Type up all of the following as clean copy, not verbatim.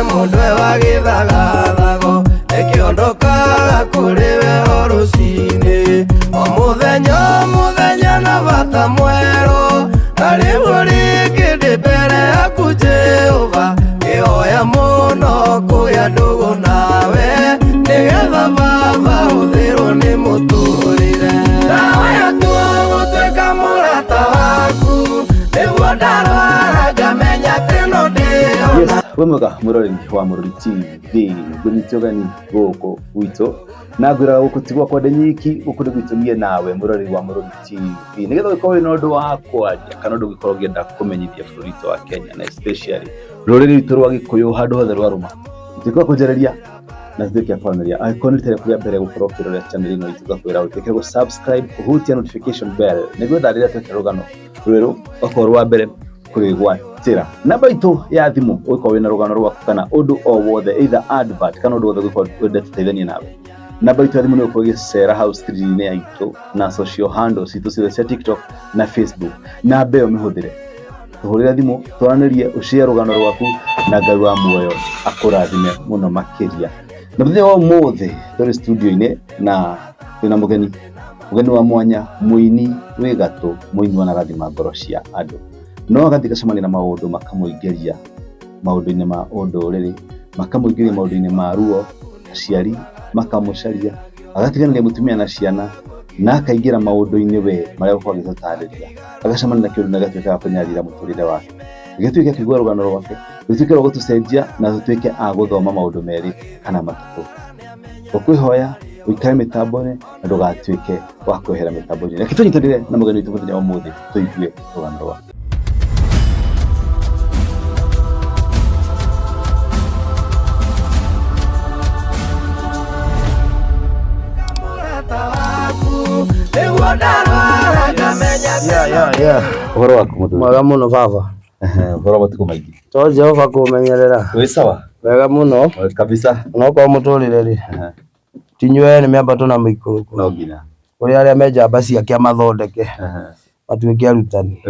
Mũndũ wa gĩthagathago ĩkĩondokaga kũrĩ we o rũcinĩ. O mũthenya na bata mwerũ, na rĩu rĩngĩ ndĩ mbere yaku Jehova, ngĩhoya mũno kũgĩa ndũgũ nawe, nĩgetha Baba ũthĩrwo nĩ mũtũrĩre. Ndahoya gũtuĩka mũrata waku, nĩguo ndarwara ngamenya atĩ no ndĩona. We mwega mũroreri wa Mũrori TV, ngũnyitio gani gũkũ gwitũ, na ngwĩraga gũkũ ti gwakwa ndĩ nyiki, gũkũ nĩ gwitũ niĩ nawe mũroreri wa Mũrori TV, nĩgetha ũkorwo wĩna ũndũ wa kwaria kana ũndũ ũngĩkorwo ũngĩenda kũmenyithia bũrũri witũ wa Kenya, na especially rũrĩrĩ rwitũ rwa Gĩkũyũ handũ hothe rwarũma, tũtuĩke kũnjarĩria na tũtuĩke a kwaranĩria. Angĩkorwo nĩ rita rĩaku rĩa mbere gũkorwo ũkĩrorera channel ĩno itũ, ngakwĩra ũtuĩke gũ-subscribe, kũhutia notification bell, nĩguo rĩrĩa twekĩra rũgano rwerũ ũkorwo rwa mbere kũrĩgwatĩra. Namba itũ ya thimũ ũgĩkorwo wĩna rũgano rwaku kana ũndũ o wothe, either advert kana ũndũ wothe ũgĩkorwo wenda tũteithanie nawe. Namba itũ ya thimũ nĩ ũgũkorwo ũgĩcera hau screen-inĩ ya itũ na social handles itũ ciothe cia TikTok na Facebook. Namba ĩyo mĩhũthĩre, tũhũrĩre thimũ, twaranĩrie, ũshare rũgano rwaku, na Ngai wa muoyo akũrathime mũno makĩria. Na mũthenya wa ũmũthĩ tũrĩ studio-inĩ na twĩna mũgeni wa mwanya, mũini wĩ gatũ, mũini wanarathima ngoro cia andũ, no agathĩ gacemania na maũndũ makamũingĩria maũndũ-inĩ ma ũndũrĩrĩ, makamũingĩria maũndũ-inĩ ma ruo, aciari makamũcaria, agatiganĩria mũtumia na ciana, na akaingĩra maũndũ-inĩ we marĩa gũkorwo agĩtũtarĩria, agacemania na kĩũndũ na gatuĩka wa kũnyarira mũtũrĩre wake, gĩtuĩke kĩigua rũgano rwake, gĩtuĩke rwa gũtũcenjia na tũtuĩke a gũthoma maũndũ merĩ kana matatũ. Ũkwĩhoya ũikare mĩtambo-inĩ na ndũgatuĩke wa kwehera mĩtambo-inĩ. Reke tũnyitanĩre na mũgeni witũ mũthenya wa ũmũthĩ tũigue rũgano rwake. Ũhoro waku mũthuri? Mwega mũno baba. Ũhoro matukũ maingĩ? To Jehova kũmenyerera. Wĩ sawa? Wega mũno. Kabisa. Onokorwo mũtũrĩre rĩ, tinyuĩ nĩ mĩambato na mĩikũrũko. No nginya. Kũrĩ arĩa me njamba ciake amathondeke, matuĩke arutani.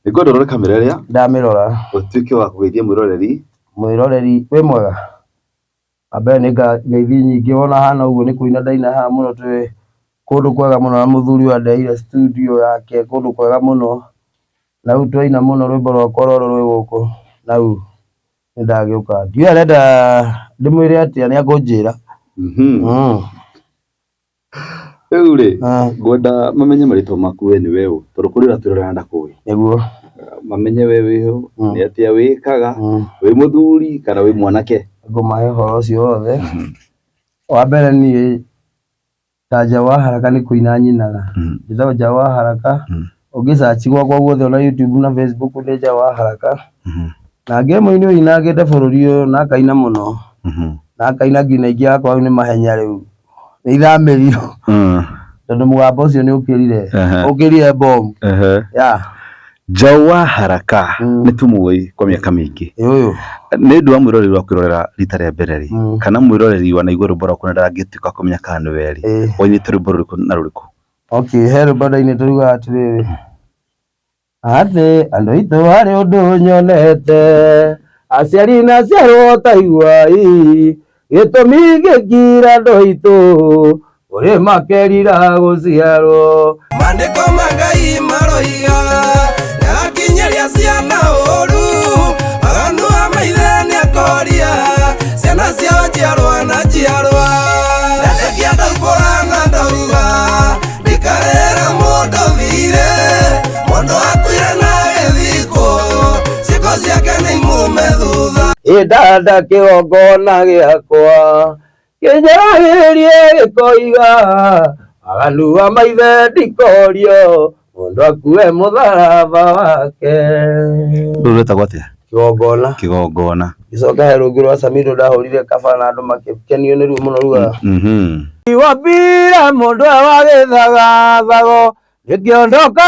Nĩngwenda ũrore kamera ĩrĩa. Ndamĩrora. Ũtuĩke wa kũgeithia mwĩroreri. Mwĩroreri wĩ mwega? Ambe nĩ ngeithi nyingĩ, wona hana ũguo nĩ kũina ndaina haha mũno, twĩ kũndũ kwega mũno na mũthuri wa ndeire studio yake, kũndũ kwega mũno, na rĩu twaina mũno rwĩmbo rwakwa rũrũ rwĩ gũkũ, na rĩu nĩ ndagĩũka. Ndiũĩ arenda ndĩmwĩre atĩa, nĩ akũnjĩra. Rĩu rĩ, ngwenda mamenye marĩtwa maku we nĩ we ũ, tondũ kũrĩ ũratwĩrora ndakũĩ. Nĩguo. Mamenye we wĩ ũ, nĩ atĩa wĩkaga, wĩ mũthuri kana wĩ mwanake. Ngũmahe ũhoro ũcio wothe. Wa mbere niĩ ta Jawa Haraka nĩ kũina nyinaga. Njĩtagwo Jawa Haraka. Ũngĩ-search gwakwa guothe ona YouTube na Facebook nĩ Jawa Haraka. Na ngĩmũini ũinangĩte bũrũri ũyũ na akaina mũno. Na akaina nginya ingĩ akwa nĩ mahenya rĩu. Nĩ ithamĩrio. Tondũ mũgambo ũcio nĩ ũkĩrire bomu. Jawa Haraka nĩ tũmũĩ kwa mĩaka mĩingĩ. Nĩ ũndũ wa mwĩroreri wa kwĩrorera rita rĩa mbere rĩ, kana mwĩroreri wanaigua rwĩmbo rwaku na ndarangĩtuĩka kũmenya kana nĩ we rĩ, woinĩte rwĩmbo rũrĩkũ na rũrĩkũ? He rwĩmbo ndainĩte rugaga atĩrĩrĩ: atĩ andũ aitũ harĩ ũndũ nyonete, aciari na aciarwo taigua gĩtũmi gĩkira andũ aitũ ũrĩ makerira gũciarwo. Mandĩko ma Ngai maroiga yakinyeria ciana ũru, aganu a maithe nĩ akoria ciana ciao njiarwa na njiarwa. Ndendĩkia ndaukũra na ndauga ndikarera mũndũ thire, mũndũ akuire na gĩthiko ciĩko ciake nĩ imume thutha. Ndanda kĩgongona gĩakwa kĩnjaragĩrĩrie gĩkoiga, aganu a maithe ndikorio mũndũ akue mũtharaba wake. Rũu rwĩtagwo atĩa? Kĩgongona. Kĩgongona. Gĩcoka he rũngĩ rwa Samido ndahũrire kaba na andũ makĩkenio nĩ ruo mũno rugaga: iwambira mũndũ wa gĩthagathago gĩkĩondoka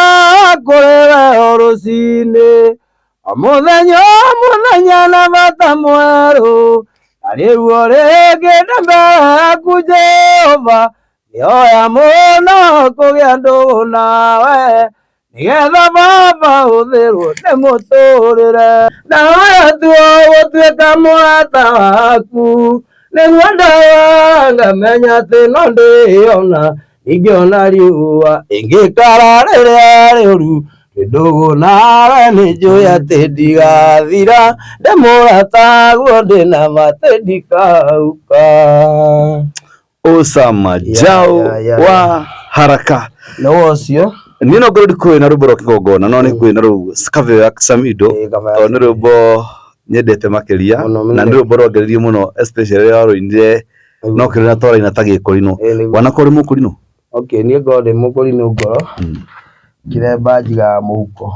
kũrĩ we o rũcinĩ, o mũthenya na bata mwerũ, na rĩu o rĩngĩ ndĩ mbere yaku Jehova, ngĩhoya mũno kũgĩa ndũgũ nawe, nigetha baba uthirwo nĩ mũtũrĩre na waya tuo gũtuĩka mũrata waku nĩguo ndawa ngamenya atĩ no ndĩona ingĩona riũa ingĩkara rĩrĩa rĩũru ndũgũ nawe nĩnjũĩ atĩ ndigathira ndĩ mũrata guo ndĩna matĩ ndikauka. Osama Jao wa Haraka no ũcio niĩ no ngorwo ndikuĩ na rwĩmbo rwa kĩgongona no nĩ kuĩ na rũu Scave ya Samido tondũ nĩ rwĩmbo nyendete makĩria na nĩ rwĩmbo rwangeririe mũno especially rĩrĩa warũinire no kĩrĩa twaraina ta gĩkũrinũ wanakũrĩ mũkũrinũ. Okay, niĩ ngorwo ndĩ mũkũrinũ ngoro kĩremba njigaga mũhuko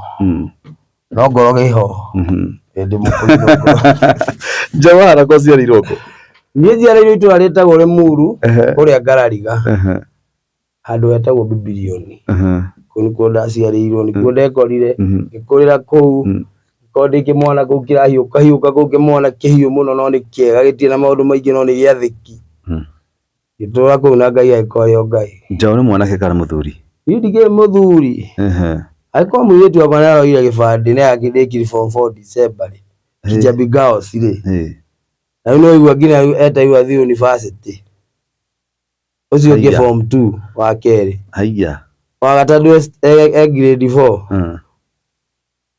no ngoro gĩho ndĩ mũkũrinũ ngoro. Jao wa Haraka ũciarĩirwo kũ? Niĩ njiarĩirwo itũũra rĩtagwo Limuru kũrĩa Ngarariga handũ hetagwo Bibilioni kũu nĩkuo ndaciarĩirwo nĩkuo ndekorire ngĩkũrĩra kũu ngĩkorwo ndĩ kĩmwana kũu kĩrahiũka kũu kĩmwana kĩhiũ mũno no nĩ kĩega gĩtirĩ na maũndũ maingĩ no nĩ gĩathĩki ngĩtũũra kũu na Ngai agĩkorwo Ngai. Jao nĩ mwanake kana mũthuri? Niĩ ndikĩrĩ mũthuri agĩkorwo mũirĩtu wakwa nĩaroire gĩbandĩ na ndĩkire form 4 December Kijabi Girls rĩ na rĩu no igua nginya etaigua thiĩ university ũcio ũngĩ form 2 wa kerĩ wa gatatũ grade 4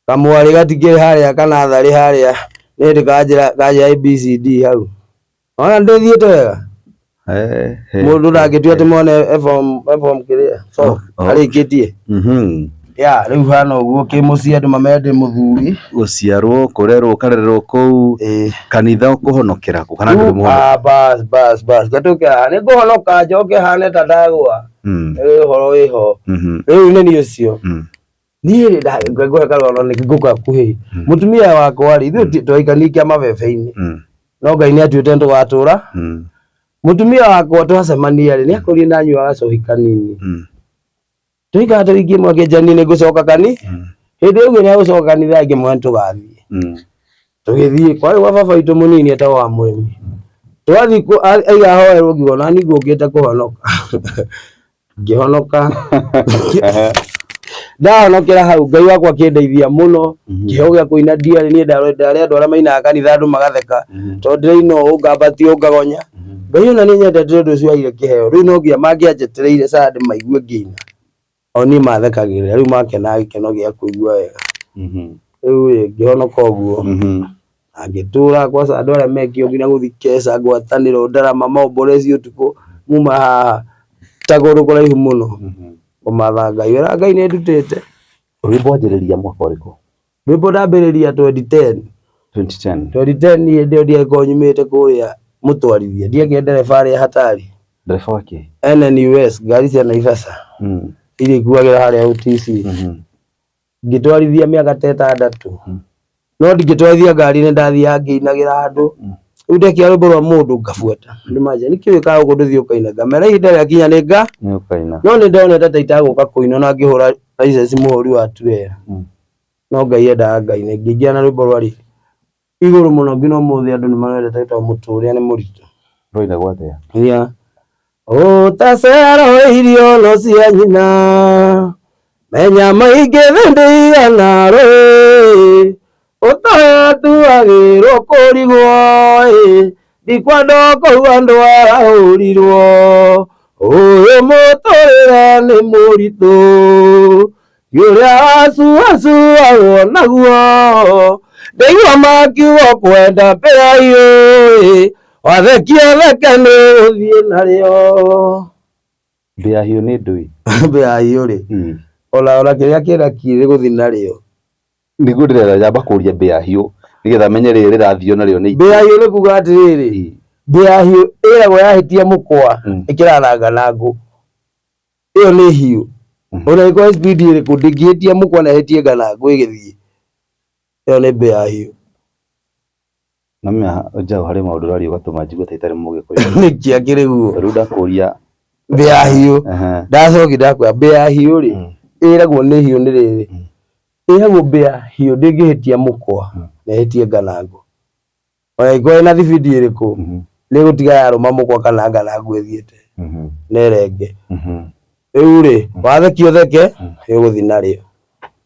kamwarĩ gatikĩrĩ harĩa kana tharĩ harĩa nĩndĩ kanjĩra ABCD hau ona ndĩthiĩte wega mũndũ ndangĩtua atĩ mone form kĩrĩa arĩkĩtie ya rĩu hana ũguo kĩmũciĩ andũ mamende mũthuri gũciarwo kũrerwo karererwo kũu kanitha ũkũhonokera kũ kana ndũrĩ mũhonoka? bas gatũkĩra nĩ ngũhonoka njoke hane ta ndagũa ũhoro wĩho rĩu nĩ niĩ ũcio niĩ ngũhe karũgano nĩ ngũka kuhĩ mũtumia wakwa rĩ ithuĩ twaikanikia mabebe-inĩ no Ngai nĩ atuĩte tũgatũra mũtumia wakwa twacemania rĩ nĩ akorire na nyua gacohi kanini tũikara tũikie mwake njani nĩ ngũcoka kani hĩndĩ ĩyo nĩ agũcoka kanitha ngĩmwe tũgathiĩ tũgĩthiĩ kwarĩ gwa baba witũ mũnini etagwo wa Mũrĩmi twathiĩ aiga hoerwo ngiuga na niĩ ngũkĩte kũhonoka ngĩhonoka ndahonokera hau Ngai wakwa akĩndeithia mũno kĩheo gĩa kũina ndiarĩ niĩ ndarĩ andũ arĩa mainaga kanitha andũ magatheka tondũ ndĩraina ũũ ngambatia ngagonya Ngai ona nĩ nyendete ũndũ ũcio aire kĩheo rĩu no nginya mangĩanjetereire Sunday maigue ngĩina o niĩ mathekagĩrĩra rĩu makenaga gĩkeno gĩa kũigua wega rĩu ngĩhonoka ũguo na ngĩtũũra kwanza andũ arĩa mekĩo nginya gũthiĩ Keca ngwatanĩro Ndarama maombolezi ũtukũ muma haha Tagũrũ kũraihu mũno kũmatha Ngai wĩra Ngai nĩ ndutĩte. Rwĩmbo wanjĩrĩria mwaka ũrĩkũ? Rwĩmbo ndambĩrĩria 2010 niĩ ndio ndiagĩkorwo nyumĩte kũrĩa Mũtwarithia ndiakĩrĩ ndereba arĩa hatari ndereba wake NNUS ngari cia Naivasha iria ikuagĩra harĩa UTC ngĩtwarithia mĩaka 6 no ndingĩtwarithia ngari nĩ ndathiaga ngĩinagĩra andũ rĩu ndekia rwĩmbo rwa mũndũ ngabuata ndĩmanja nĩkĩ wĩkaga ũguo ndũthiĩ ũkaina ngamera ihinda rĩakinya nĩ ũkaina no nĩ ndonete ta itagũka kũina na ngĩhũra license mũhũri wa turera no Ngai endaga Ngai nĩ ngĩingia na rwĩmbo rwarĩ igũrũ mũno nginya ũmũthĩ andũ nĩ marendete tondũ mũtũrĩre nĩ mũritũ rũinagwo atĩa? Ũtacero irio no cia nyina menya maingĩ thĩndigana rĩ ũtatuagĩrwo kũrigwo ndikwenda kũigua andũ arahũrirwo ũyũ mũtũrĩre nĩ mũritũ ũrĩa wasuasuagwo naguo ndaigua makiugo kwenda mbĩahiũ wathekio theke nĩ ũthiĩ narĩo. Mbĩahiũ nĩ ndũĩ? Mbĩahiũ rĩ ona kĩrĩa kĩrakire gũthiĩ narĩo nĩguo ndĩrenda nyamba kũria mbĩahiũ nĩgetha menye rĩrĩ rĩrathio narĩo nĩ mbĩahiũ nĩ kuga atĩrĩrĩ mbĩahiũ ĩragwo yahĩtia mũkwa ĩkĩrananga na ngũ ĩyo nĩ hiũ ona ĩkorwo speed ĩrĩkũ ndĩngĩhĩtia mũkwa na ĩhĩtie ngana ngũ ĩgĩthiĩ ĩyo nĩ mbĩahiũ. Na mĩa Njaũ harĩ maũndũ ũraria ũgatũma njigue ta itarĩ Mũgĩkũyũ nĩkĩ akĩrĩ guo rĩu ndakũria mbĩahiũ ndacoki ndakwĩra mbĩahiũ rĩ ĩragwo nĩ hiũ nĩ rĩrĩ ĩragwo mbĩahiũ ndĩngĩhĩtia mũkwa na ĩhĩtie ngana ngũ ona ĩkorwo ĩna speed ĩrĩkũ nĩ gũtiga yarũma mũkwa kana ngana ngũ ĩthiĩte na ĩrenge rĩu rĩ wathekio theke ĩgũthiĩ narĩo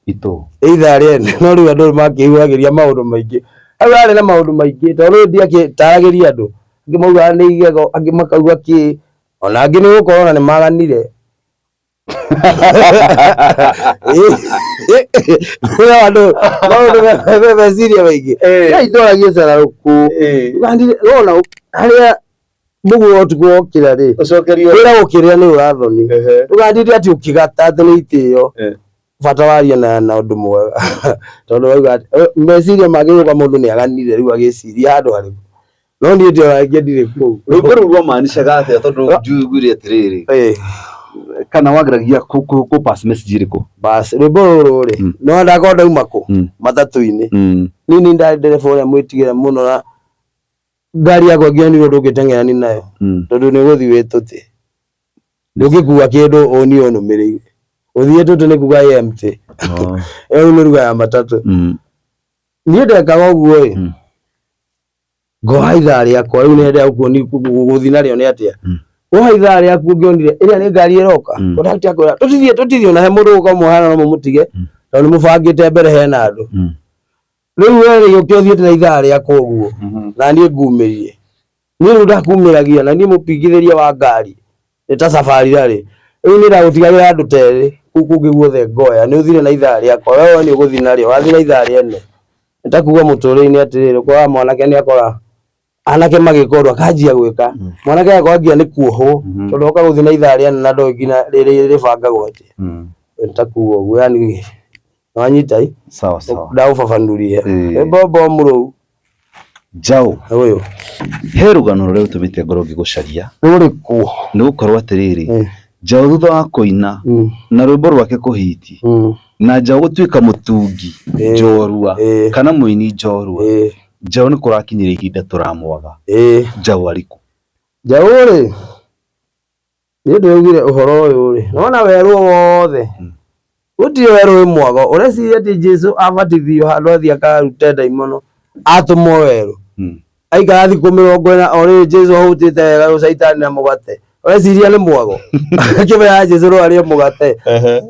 ito ithaa rĩene no rĩu andũ makĩiguagĩria maũndũ maingĩ au arĩ na maũndũ maingĩ tondũ ndiagĩtaragĩria andũ angĩ maugaga nĩ igego angĩ makauga kĩ ona angĩ nĩ gũkorwo na nĩ maganire andũ maũndũ meciria maingĩ itũragia cararũkũ rona harĩa mũguo ũtukũ wokĩra rĩ wĩra gũkĩrĩa nĩ ũrathoni ndũgandinde atĩ ũkĩgata atĩ nĩ itĩo bata waria na ũndũ mwega tondũ wauga meciria magĩrũka mũndũ nĩ aganire rĩu agĩciria handũ harĩkũ no niĩ ndirĩ kũu rwĩmbo rũu rwamaanishaga atĩa tondũ njiguire atĩrĩrĩ kana wageragia ku pass message ĩrĩkũ basi rwĩmbo rũrũ rĩ no ndakorwo ndauma kũ matatũ-inĩ nini ndarĩ ndereba ũrĩa mwĩtigĩre mũno na ngari yakwa ngĩonirwo ndũngĩteng'erani nayo tondũ nĩ gũthiĩ wĩtũtĩ ndũngĩkua kĩndũ ũni ũnũmĩrĩire ũthiĩ tũtũ nĩ kuga empty ĩyo nĩ ruga ya matatũ niĩ ndekaga ũguo ngoha ithaa rĩakwa rĩu nĩ hĩndĩ ya gũthiĩ narĩo nĩ atĩa woha ithaa rĩaku ũngĩonire ĩrĩa nĩ ngari ĩroka kondakta akwĩra tũtithie ona he mũndũ ũgũka mũhana no mũmũtige tondũ mũbangĩte mbere hena andũ rĩu wee gĩũke ũthiĩte na ithaa rĩakwa ũguo na niĩ ngumĩrie niĩ rĩu ndakumĩragia na niĩ mũpingithĩria wa ngari nĩ ta safari rarĩ rĩu nĩ ndagũtigagĩra andũ terĩ kũu kũngĩ guothe ngoya nĩ ũthire na ithaa rĩakwa wee nĩ ũgũthiĩ narĩo wathiĩ na ithaa rĩene nĩ ta kuga mũtũrĩre-inĩ atĩrĩrĩ ũkoraga mwanake nĩ akora anake magĩka ũndũ akanjia gwĩka mwanake akwambia nĩ kuohwo tondũ oka gũthiĩ na ithaa rĩene na ndoĩ nginya rĩbangagwo atĩa nĩ ta kuga ũguo yani wanyita sawa ndaũbabanũrie rwĩmbo mũrũu Njaũ ũyũ he rũgano rũrĩa ũtũmĩte ngoro ngĩgũcaria rũrĩkũ nĩ gũkorwo atĩrĩrĩ Njaũ thutha wa kũina na rwĩmbo rwake kũhiti na Njaũ gũtuĩka mũtungi njorua kana mũini njorua Njaũ nĩ kũrakinyĩra ihinda tũramwaga Njaũ arĩkũ Njaũ rĩ niĩ ndĩraugire ũhoro ũyũ rĩ nona werũ wothe gũtirĩ werũ wĩ mwago ũreciria atĩ Jesũ abatithio handũ athiĩ akarute ndaimono atũmwo werũ aikara thikũ 40 orĩ Jesũ ahũtĩte wega rũcaitani na mũgate ũreciria nĩ mwago akĩmera Jesũ rwarĩe mũgate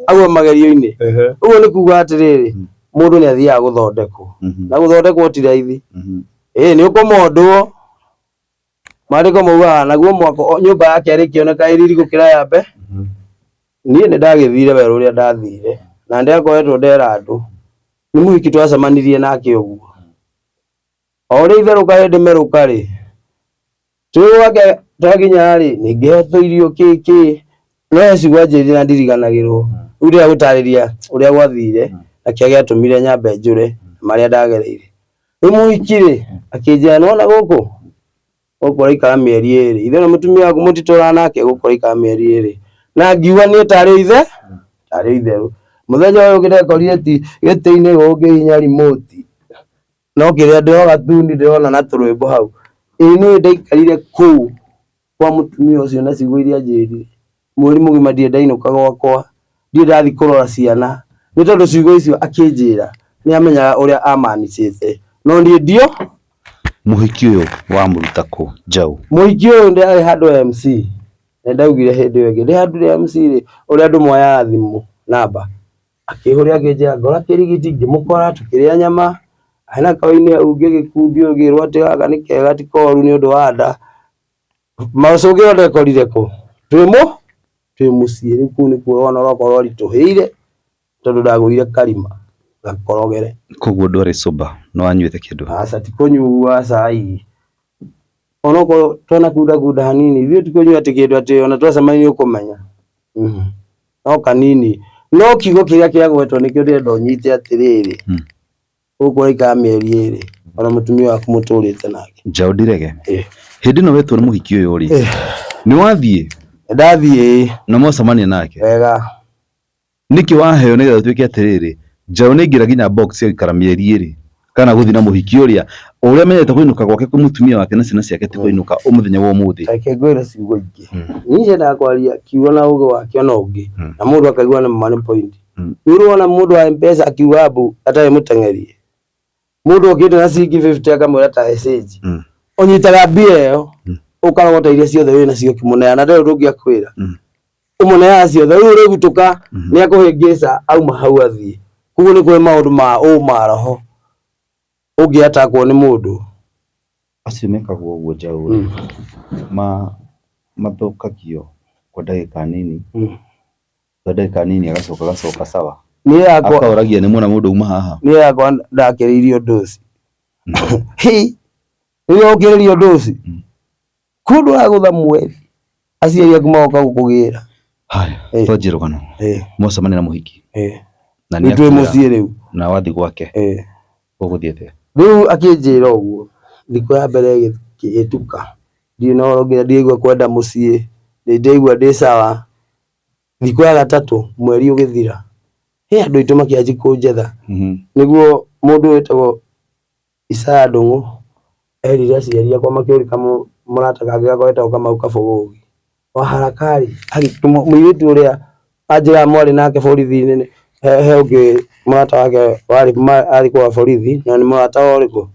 agwo magerio-inĩ ũguo nĩ kuga atĩrĩrĩ mũndũ nĩ athiaga gũthondekwo na gũthondekwo ti raithi nĩ ũkũmondwo maandĩko maugaga naguo mwako nyũmba yake ĩrĩkĩoneka ĩriri gũkĩra ya mbe niĩ nĩ ndagĩthire werũ ũrĩa ndathire na ndĩakoretwo ndera andũ nĩ mũhiki twacemanirie nake ũguo o ũrĩa itherũka hĩndĩ merũka rĩ twĩ gwake twakinya rĩ nĩngĩhotoirio kĩkĩ no ecigua njĩrire na ndiriganagĩrwo rĩu ndĩra gũtarĩria ũrĩa gwathire na kĩrĩa gĩatũmire nyambe njũre marĩa ndagereire rĩu mũhiki rĩ akĩnjĩra nĩwona gũkũ ũraikara mĩeri 2 ithe na mũtumia waku mũtitũraga nake gũkũ ũraikara mĩeri 2 na ngiuga niĩ tarĩ itherũ mũthenya ũyũ ndĩrekorire ti gĩtĩ-inĩ gũkĩhinya remote no kĩrĩa ndĩroga tuni ndĩrona na tũrwĩmbo hau niĩ ndaikarire kũu kwa mũtumia ũcio na ciugo iria njĩrire mweri mũgima ndirĩ ndainũka gwakwa ndirĩ ndathiĩ kũrora ciana nĩ tondũ ciugo icio akĩnjĩra nĩ amenyaga ũrĩa amanicĩte no niĩ ndio mũhiki ũyũ wamũruta kũ Njaũ mũhiki ũyũ ndĩarĩ handũ MC nĩ ndaugire hĩndĩ ĩyo ĩngĩ ndĩ handũ MC rĩ ũrĩa andũ moyaga thimũ namba akĩhũrĩa akĩnjĩra ngora kĩrigiti ngĩmũkora tũkĩrĩa nyama hena kawainĩ ũngĩ gĩkundi ũgĩrwo atĩ gaka nĩ kega ti koru nĩ ũndũ wa nda macũngĩro ndekorire kũ twĩ mũciĩ rĩu kũu nĩkuo wona ũrakorwo ritũhĩire tondũ ndagũire karima gakorogere koguo ndwarĩ sober no wanyuĩte kĩndũ aca ti kũnyua cai onokorwo twona kunda hanini ithuĩ ti kũnyua atĩ kĩndũ atĩ ona twacemania ũkũmenya no kanini no kiugo kĩrĩa kĩagwetwo nĩkĩo ndĩrenda ũnyite atĩrĩrĩ gũkũ ũraikara mĩeri 2 ona mũtumia waku mũtũrĩte nake Njaũ ndirege hĩndĩ ĩno wetwo nĩ mũhiki ũyũ rĩ nĩ wathiĩ ndathiĩ na mwacemania nake wega nĩkĩ waheo nĩgetha ũtuĩke atĩrĩrĩ Njaũ nĩ ingĩra nginya box ya gũikara mĩeri 2 kana gũthiĩ na mũhiki ũrĩa menyete kũinũka gwake kwa mũtumia wake na ciana ciake ti kũinũka mũthenya wa ũmũthĩ reke ngwĩre ciugo ingĩ niĩ nyendaga kwaria kiugo na ũgĩ wake ona ũngĩ na mũndũ akaigua nĩ money point nĩũrona mũndũ wa M-Pesa akiuga mbu atarĩ mũteng'erie mũndũ okĩte na ciringi 50 akamwĩra ta message ũnyitaga mbia ĩyo ũkarogota iria ciothe wĩna cio kĩmũneana ndarĩ ũndũ ũngĩ akwĩra ũmũneana ciothe rĩu ũrĩgutũka nĩ akũhĩngĩca auma hau athiĩ Kuguo ni kuri maundu ma maroho ungiatakwo ni mundu acio mekagwo uguo njaũ mathũkagio kwa ndagĩka nini kwa ndagĩka nini agacoka sawa. Niĩ yakwa akaoragia nĩ muona mũndũ uma haha. Niĩ yakwa ndakĩrĩirio ũndũ ũcio rĩrĩa ũkĩrĩirio ũndũ ũcio kũndũ ũragũtha mweri aciari aku magoka gũkũgĩra. Haya twanjie rũgano mũcemania na mũhiki na nĩ twĩ mũciĩ rĩu na wathi gwake ũgũthiĩte rĩu akĩnjĩra ũguo thikũ ya mbere ĩgĩtuka ndirĩ na ũhoro nginya ndĩraigua kwenda mũciĩ ndĩraigua ndĩ sawa. Thikũ ya gatatũ mweri ũgĩthira andũ aitũ makĩanjia kũnjetha nĩguo mũndũ wĩtagwo Isaya Ndung'u erire aciari akwa makĩũrĩka mũrata kangĩ gakwa wetagwo Kamau Kabogogi wa harakari agĩtũma mũirĩtu ũrĩa anjĩra mwarĩ nake borithi-inĩ he ũngĩ mũrata wake arĩ kwa borithi na nĩ mũrata ũrĩkũ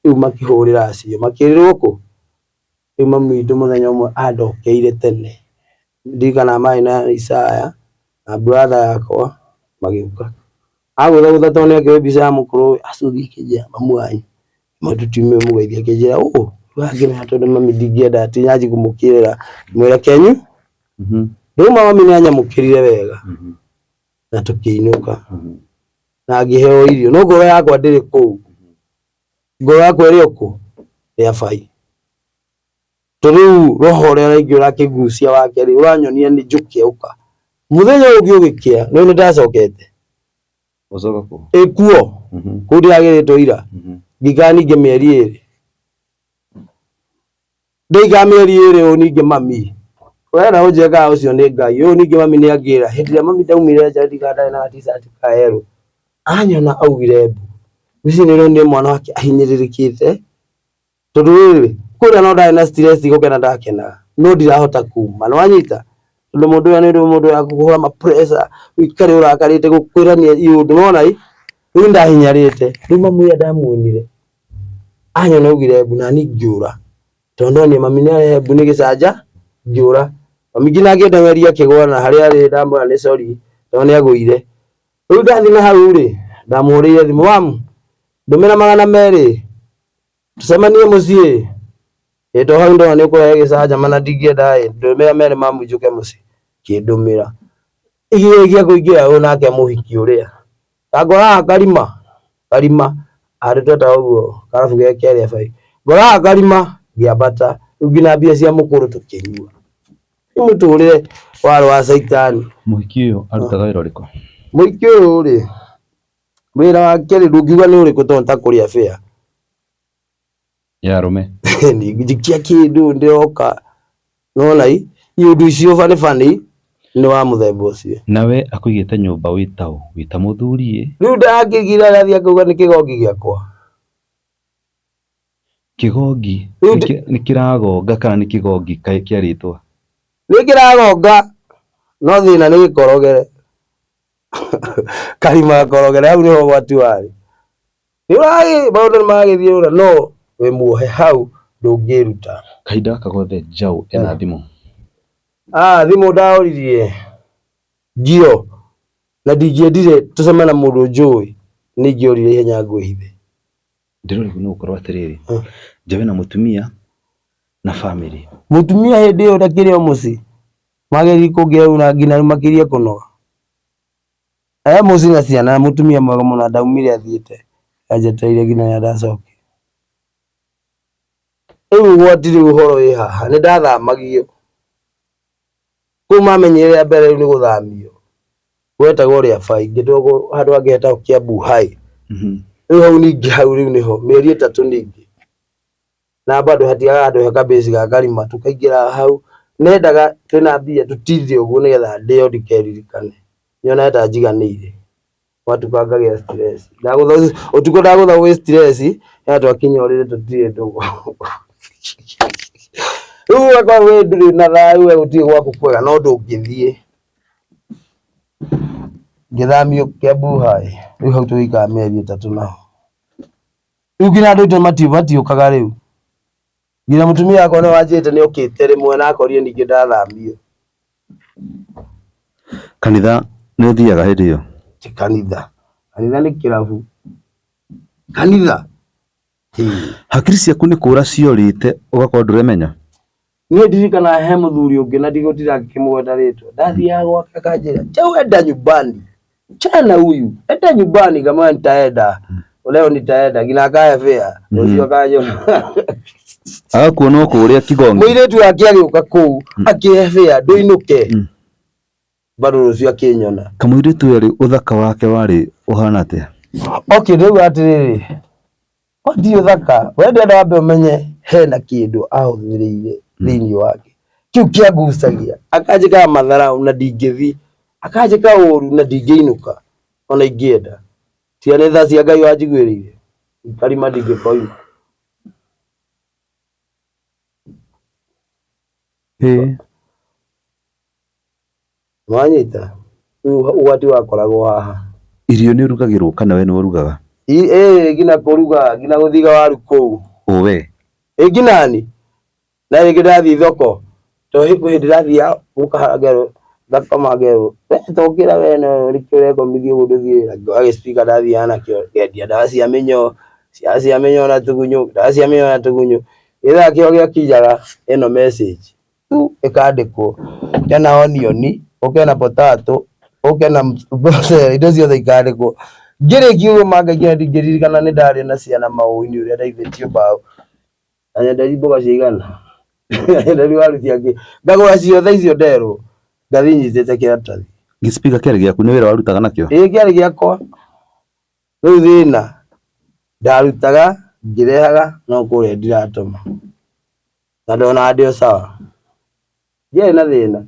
rĩu makĩhũrĩra acio makĩrĩrwo kũ rĩu mami witũ mũthenya ũmwe andokeire tene ndirikanaga marĩ na Isaya na brother yakwa magĩũka agũthagũtha tondũ nĩakĩoĩ mbica ya mũkũrũ acuthi kĩnjĩra mamu wanyu matũtiume mũgeithie kĩnjĩra wangĩmenya tondũ mami ndingĩenda atĩ nyanjie kũmũkĩrĩra mwĩre Kenyu rĩu mami nĩanyamũkĩrire wega na tũkĩinũka na ngĩheo irio no ngoro yakwa ndĩrĩ kũu. Ngoro yakwa ĩrĩ kũ ya bai tondũ rĩu roho ũrĩa ũraingĩ ũrakĩgucia wake rĩ ũranyonia nĩ njũke ũka mũthenya ũngĩ ũgĩkĩa nĩ ndacokete ũcoka kũ ĩkuo kũu ndĩragĩrĩtwo ira ngĩikara ningĩ mĩeri ĩrĩ ndaikara mĩeri ĩrĩ ũũ ningĩ mami wena ũnjĩkaga ũcio nĩ Ngai ũũ ningĩ mami nĩangĩra hĩndĩ ĩrĩa mami ndaumire nja ndikandarĩ na t-shirt ka yerũ anyona augire mbu ici nĩ rĩo mwana wake ahinyĩrĩrĩkĩte tondũ rĩrĩ kũrĩa no ndarĩ na stress gũkena ndakenaga no ndirahota kuma nĩwanyita tondũ mũndũ ũyũ nĩ mũndũ wa kũhũra ma pressure ũikare ũrakarĩte gũkwĩrania iũndũ nona rĩu ndahinyarĩte rĩu mamu ũrĩa ndamuonire anyona augire mbu nani ngĩũra tondũ nĩ mami nĩarehe mbu nĩ gĩcanja ngĩũra mami nginya akĩndengeria kĩgwa na harĩa arĩ ndamwĩra nĩ sorry tondũ nĩagũire. Rĩu ndathiĩ na hau rĩ ndamũhũrĩire thimũ mamu ndũmĩra 200 tucemanie mũciĩ ĩto hau ndona nĩ ũkũrehe gĩcanja mana ndingĩenda ndũmĩra 200 mamu njũke mũciĩ kĩndũmĩra igĩrĩkia kũingĩra ũũ nake mũhiki ũrĩa ngora karima arĩ tweta ũguo karabu gekĩarĩa bai ngora karima ngĩambata rĩu nginya mbia cia mũkũrũ tũkĩnyua mũtũrĩre warĩ wa caitani. Mũhiki ũyũ arutaga wĩra ũrĩkũ? Mũhiki ũyũ rĩ wĩra wake rĩ ndũngiuga nĩ ũrĩkũ tondũ ntakũrĩa fare ya arũme njikia kĩndũ ndĩroka nona iũndũ icio bani nĩ wa mũthemba ũcio. Nawe akũigĩte nyũmba wĩta mũthuri rĩu ndakĩgira athiĩ akauga nĩ kĩgongi gĩakwa. Kĩgongi nĩ kĩragonga kana nĩ kĩgongi kĩarĩtwa? Nĩ kĩragonga no thĩna nĩ gĩkorogere karima gakorogere hau nĩho ũgwati warĩ maũndũ nĩmagĩthiũra no wĩ muohe hau ndũngĩruta. Kahinda gaka gothe njaũ ena thimũ? Thimũ ndahũririe ngio na ndingĩendire tũcemane na mũndũ njũĩ nĩingĩũrire ihenya ngwĩhithe. Ndĩrona nĩ gũkorwo atĩrĩrĩ njawe na mũtumia na family. Mũtumia hĩndĩ ĩyo ndakĩrĩ o mũciĩ mageri kũngĩrĩu na nginya makĩria kũnoga mũciĩ na ciana mũtumia mwega mũno ndaumire athiĩte anjetereire nginya rĩrĩa ndacokia. Rĩu ũgwati rĩu ũhoro wĩ haha nĩ ndathamagio kũu mamenyire rĩa mbere rĩu nĩ gũthamio gwetagwo rĩa bai ngĩtwarwo handũ hangĩ hetagwo Kiambu High. Rĩu hau ningĩ hau rĩu nĩho mĩeri 3 ningĩ na bado hatiaga handũ heka base ga karima tukaingĩra hau nendaga twĩna mbia tũtithie ũguo nĩgetha ndĩo ndikeririkane nyona ta njiganĩire watukangagĩa stress ũtukũ ndagũtha gwĩ stress ya twakinya ũrĩrĩ tũtirĩ ndũgũ. Rĩu akorwo wĩ ndũrĩ na thayũ gũtirĩ gwaku kwega no ndũngĩthiĩ ngĩthamio Kiambu High. Rĩu hau tũgĩikara mĩeri 3 naho rĩu nginya andũ aitũ matiũkaga rĩu nginya mũtumia wakwa nĩ wanjĩte nĩ okĩte rĩmwe na akorire ningĩ ndathamio. Kanitha nĩ ũthiaga hĩndĩ ĩyo? Kanitha kanitha nĩ kĩrabu, kanitha hakiri ciaku nĩ kũra ciorĩte ũgakorwo ndũremenya? Niĩ ndirikanaga he mũthuri ũngĩ na ndigũtira ngĩmwenda rĩtwa, ndathiaga gwake akanjĩra njau enda nyumbani, chana huyu enda nyumbani, kama nitaenda leo nitaenda, ngina kaya fea rũciũ akanyona agakuona kũrĩa Kigongi, mũirĩtu wake agĩũka kũu akĩhe fea ndũinũke, bado rũciũ akĩnyona. kamũirĩtu ũyũ ũthaka wake warĩ ũhana atĩa? Okay, rĩu atĩrĩrĩ, ti ũthaka, wenda wambe ũmenye hena kĩndũ ahũthĩrĩire thĩinĩ wake kĩu kĩangucagia, akanjĩka matharau na ndingĩthi, akanjĩka ũru na ndingĩinũka ona ingĩenda. Cia nĩ tha cia Ngai wanjiguĩrĩire, karima ndingĩkoima. Mwanyita ũgwati wakoragwo haha. Irio nĩ ũrugagĩrwo kana we nĩ ũrugaga? Ngina kũruga, ngina gũthiga waru kũu. We ngina ni na rĩngĩ ndathiĩ thoko, to hĩndĩ ndathiĩ gũkaharagĩrwo thakama ngero tokĩra we no rĩkĩre komithio gũthiĩ agĩcipika ndathiĩ nakĩo ngendia ndawa cia mĩnyoo na tũgunyũ, ndawa cia mĩnyoo na tũgunyũ. Ĩthaa kĩo gĩakinyaga ĩno message tu ĩkandĩkwo, kena onioni, ũkena potato, ũkena mboco, indo ciothe ikandĩkwo. Ngĩrĩkia ũguo ngaingĩra ndingĩririkana nĩ ndarĩ na ciana maũinĩ ũrĩa ndaithĩtio mbaũ, na nyenderio mboga cigana nyenderio waru ciake, ngagũra ciothe icio nderwo, ngathi nyitĩte kĩratathi. Gĩcipika kĩarĩ gĩaku, nĩ wĩra warutaga nakĩo? Kĩarĩ gĩakwa. Rĩu thĩna ndarutaga ngĩrehaga no kũrĩa ndiratũma, na ndona ndĩ o sawa, ndiarĩ na thĩna.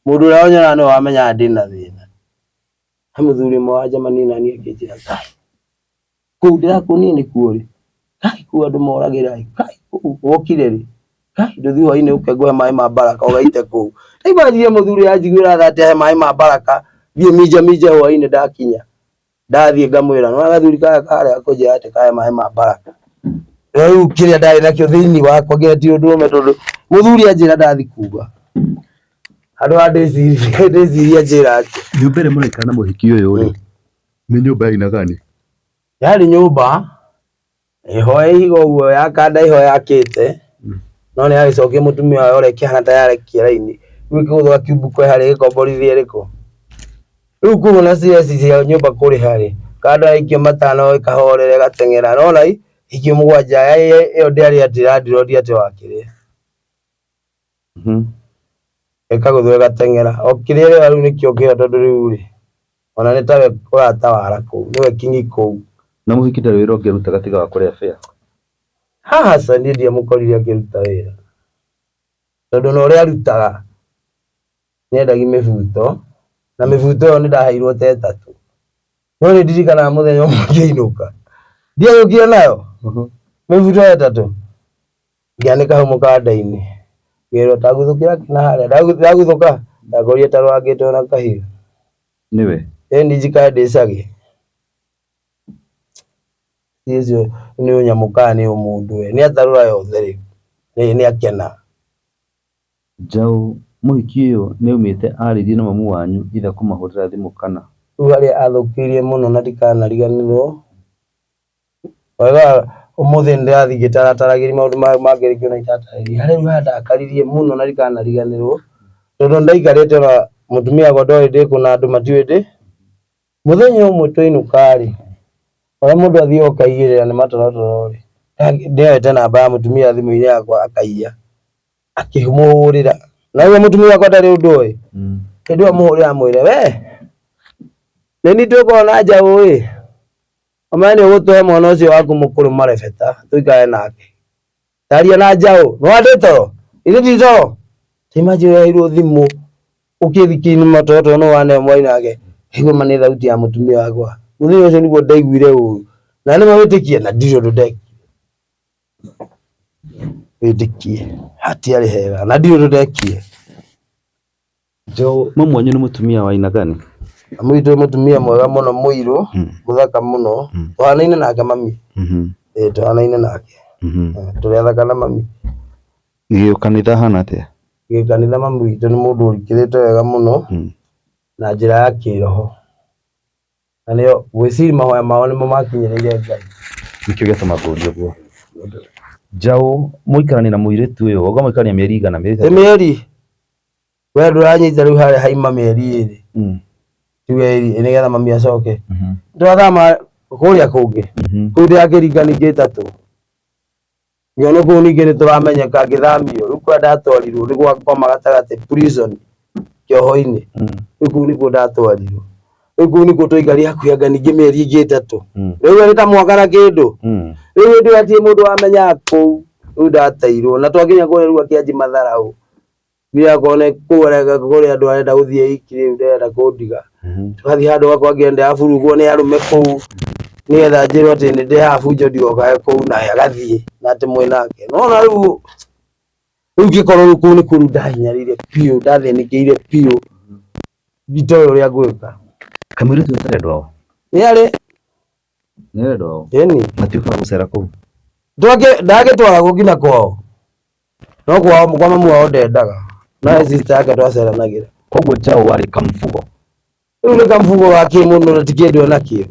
Mũndũ ũrĩa wanyona nĩwe wamenyaga ndĩ na thĩna. He mũthuri ũmwe wanjamania na niĩ akĩnjĩra, Ngai kũu ndĩrakuonia nĩ kuo rĩ, Ngai kũu andũ moragĩra ĩ, Ngai kũu wokire rĩ, Ngai ndũthiĩ hwaĩ-inĩ ũke nguhe maĩ ma Baraka ũgaite kũu. Ndaimagine mũthuri anjiguĩra tha atĩ he maĩ ma Baraka, thiĩ minje hwaĩ-inĩ. Ndakinya ndathiĩ ngamwĩra no gathuri kaya karĩa kũnjĩra atĩ kahe maĩ ma Baraka. Rĩu kĩrĩa ndarĩ nakĩo thĩinĩ wakwa nginya ti ũndũ ũmwe, tondũ mũthuri anjĩra ndathi kuga andũ a ndĩciria njĩra atĩ nyũmba ĩrĩa mũraikara na mũhiki ũyũ rĩ, nĩ nyũmba ya aina gani? Yarĩ nyũmba ĩho ĩhiga ũguo yakanda ĩho yakĩte, no nĩ agĩcokia mũtumia wayo ũrĩa kĩhana ta yarekia raini, rĩu ĩkĩgũthwo kiumbũ harĩ gĩkomborithia ĩrĩkũ. Rĩu kuuma na CS cia nyũmba kũrĩ harĩ kanda yaikio matano ĩkahorera ĩgateng'era, no rai ikio mũgwanja ĩyo ndĩarĩ atĩ landlord atĩ wakĩrĩa ĩkagũthwo ĩgateng'era. O kĩrĩa rĩu nĩkĩo kĩo, tondũ rĩu rĩ ona nĩ tawe ũratawara kũu, nĩwe kingi kũu. Na mũhiki ndarĩ wĩra ũngĩrutaga tiga wa kũrĩa fare? Haca niĩ ndiamũkorire akĩruta wĩra, tondũ na ũrĩa arutaga nĩendagia mĩbuto, na mĩbuto ĩyo nĩ ndaheirwo ta 3. No nĩ ndirikanaga mũthenya ũmwe ngĩinũka ndiagĩũkire nayo mĩbuto 3, ngĩanĩka hau mũkanda-inĩ, ngĩrwo taguthũkĩra kina harĩa, ndaguthũka ndakorire ta rwangĩte na kahiũ. Nĩwe? Ĩni njikae ndĩcage icio nĩ ũnyamũkaga nĩ mũndũ we, nĩ atarũra yothe rĩu nĩ akena. Njaũ mũhiki ũyũ nĩ aumĩte arĩirie na mamu wanyu itha kũmahũrĩra thimũ kana? Rĩu harĩa athũkĩirie mũno na ndikanariganĩrwo, wega ũmũthĩ ndĩrathiĩ ngĩtarataragĩria maũndũ mangĩrĩkio na itatarĩria, harĩa rĩu handakaririe mũno na ndikanariganĩrwo, tondũ ndaikarĩte na mũtumia wakwa ndoĩ ndĩkũ na andũ matiũĩ ndĩ. Mũthenya ũmwe twainũka rĩ, ũrĩa mũndũ athiĩ ũkaigĩrĩra nĩ matorotoro rĩ, nĩoete namba ya mũtumia thimũ-inĩ yakwa akaiya, akĩmũhũrĩra, na ũguo mũtumia wakwa ndarĩ ũndũ oĩ. Hĩndĩ ĩyo amũhũrĩra amwĩre, we nĩ niĩ twĩkorwo na Njaũ ĩ, ũmenye nĩ ũgũtũhe mwana ũcio waku mũkũrũ marebeta tũikare nake, taria na Njaũ nĩ wandĩ toro, ithe ti toro. Imagine ũreheirwo thimũ ũkĩthikia-inĩ matorotoro no wane mwaria nake hĩguo nĩ thauti ya mũtumia wakwa. Mũthenya ũcio nĩguo ndaiguire ũũru, na nĩ mawĩtĩkie na ndirĩ ũndũ ndekire. Wĩtĩkie hatiarĩ hega na ndirĩ ũndũ ndekire. Njaũ mamu wanyu nĩ mũtumia wa aina gani? Mamu witũ nĩ mũtumia mwega mũno, mũirũ, mũthaka mũno, tũhanaine nake mami. Tũhanaine nake, tũrĩ athaka na mami. Gĩkanitha hana atĩa? Gĩkanitha mami witũ nĩ mũndũ ũrikĩrĩte wega mũno na njĩra ya kĩroho. na nĩo gwĩciria mahoya mao nĩmo makinyĩrĩire Ngai. Nĩkĩo gĩatũma ngũrie ũguo. Njaũ mũikarania na mũirĩtu ũyũ, ũga mũikarania mĩeri igana? Mĩeri we ndũranyita rĩu harĩa haima mĩeri 2 tuge nĩgetha mami acoke ndĩrathama kũrĩa kũngĩ kũu ndĩrakĩringani 3 ngĩona kũu ningĩ nĩtũramenyeka ngĩthamio rĩu kũrĩa ndatwarirwo nĩ gwa ngoma gatagatĩ prison kĩoho-inĩ rĩu kũu nĩkuo ndatwarirwo rĩu kũu nĩkuo twaikaria hakuhĩ anga ningĩ mĩeri ĩngĩ 3 rĩu nĩ ta mwaka na kĩndũ rĩu ndĩratie mũndũ wamenyaga kũu rĩu ndateirwo na twakinya kũrĩa rĩu akĩanji matharaũ bia kone kũrega kũrĩa andũ arenda gũthiĩ iki rĩu ndĩrenda kũndiga tũgathiĩ handũ gakwa ngĩenda aburugwo nĩ arũme kũu nĩgetha njĩrwo atĩ nĩ ndĩhabunjo ndiokae kũu na agathiĩ na atĩ mwĩnake nona rĩu ngĩkorwo rĩu kũu nĩ kũu ndahinyarĩire biũ ndathĩnĩkĩire biũ nditoĩ ũrĩa ngwĩka. Kamũirĩtu atarendwo ao? Nĩarendwo ao? Ĩni. Matiũkaga gũcera kũu? Ndagĩtwaragwo nginya kwao no kwao kwa mamu wao ndendaga na sister yake twaceranagĩra. Koguo Njaũ warĩ kamũbugo? Rĩu nĩ kamũbugo ga kĩmũndũ na ti kĩndũ onakĩo.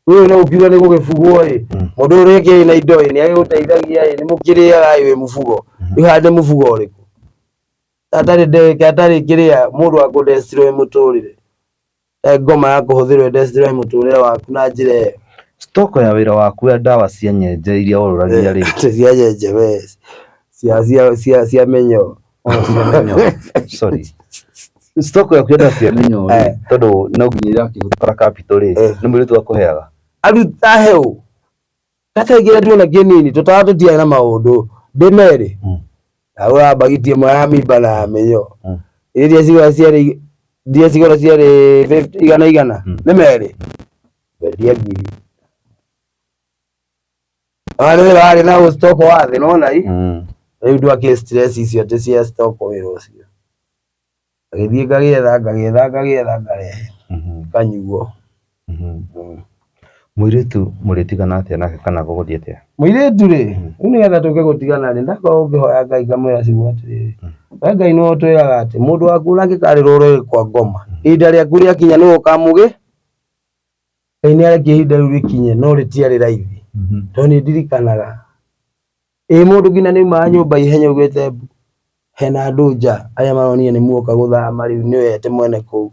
Rĩu no ũkiuga nĩ gũgĩbugwo mũndũ ũrĩa kĩrĩ na indo nĩagĩgũteithagia nĩ mũkĩrĩaga wĩ mũbugo rĩu haha nĩ mũbugo ũrĩkũ atarĩ ndeke atarĩ kĩrĩa mũndũ wa kũdestroy mũtũrĩre ngoma ya kũhũthĩrwo destroy mũtũrĩre waku na njĩra ĩyo. Stoko ya wĩra waku ya ndawa cia nyenje iria worũragia rĩ? Cia nyenje we cia menyo. Sorry. Stoko ya kwenda cia menyo tondũ no nginya irakĩhũthĩra capital rĩ nĩ mũirĩtu akũheaga? Aruta heo kataigĩra tuona kĩnini tũtaga tũtiarĩ na maũndũ ndĩmerĩ agũra bagiti ĩmwe ya mimba na menyo iria cigũra ciarĩ 50 nĩ merĩ wendia 1000 nĩ warĩ na stoko wa thĩ nona rĩu ndwakĩ stress icio atĩ cia stoko wĩra ũcio agĩthiĩ ngagĩetha ngarehe kanyuo. Mũirĩtu mũrĩtigana atĩa nake kana gũgũthiĩ atĩa? Mũirĩtu rĩ rĩu nĩgetha tũke gũtigana rĩ ndakorwo ũkĩhoya Ngai ngamwĩra cigũ atĩrĩrĩ we Ngai nĩwe ũtwĩraga atĩ mũndũ waku nangĩkarĩrwo rũrĩrĩ kwa ngoma ihinda rĩaku rĩakinya nĩwe ũkamũgĩ. Ngai nĩarekia ihinda rĩu rĩkinye no rĩtiarĩ raithi tondũ nĩndirikanaga mũndũ nginya nĩaumaga nyũmba ihenya ugĩte hena andũ nja arĩa maronire nĩ muoka gũthama rĩu nĩwe ete mwene kũu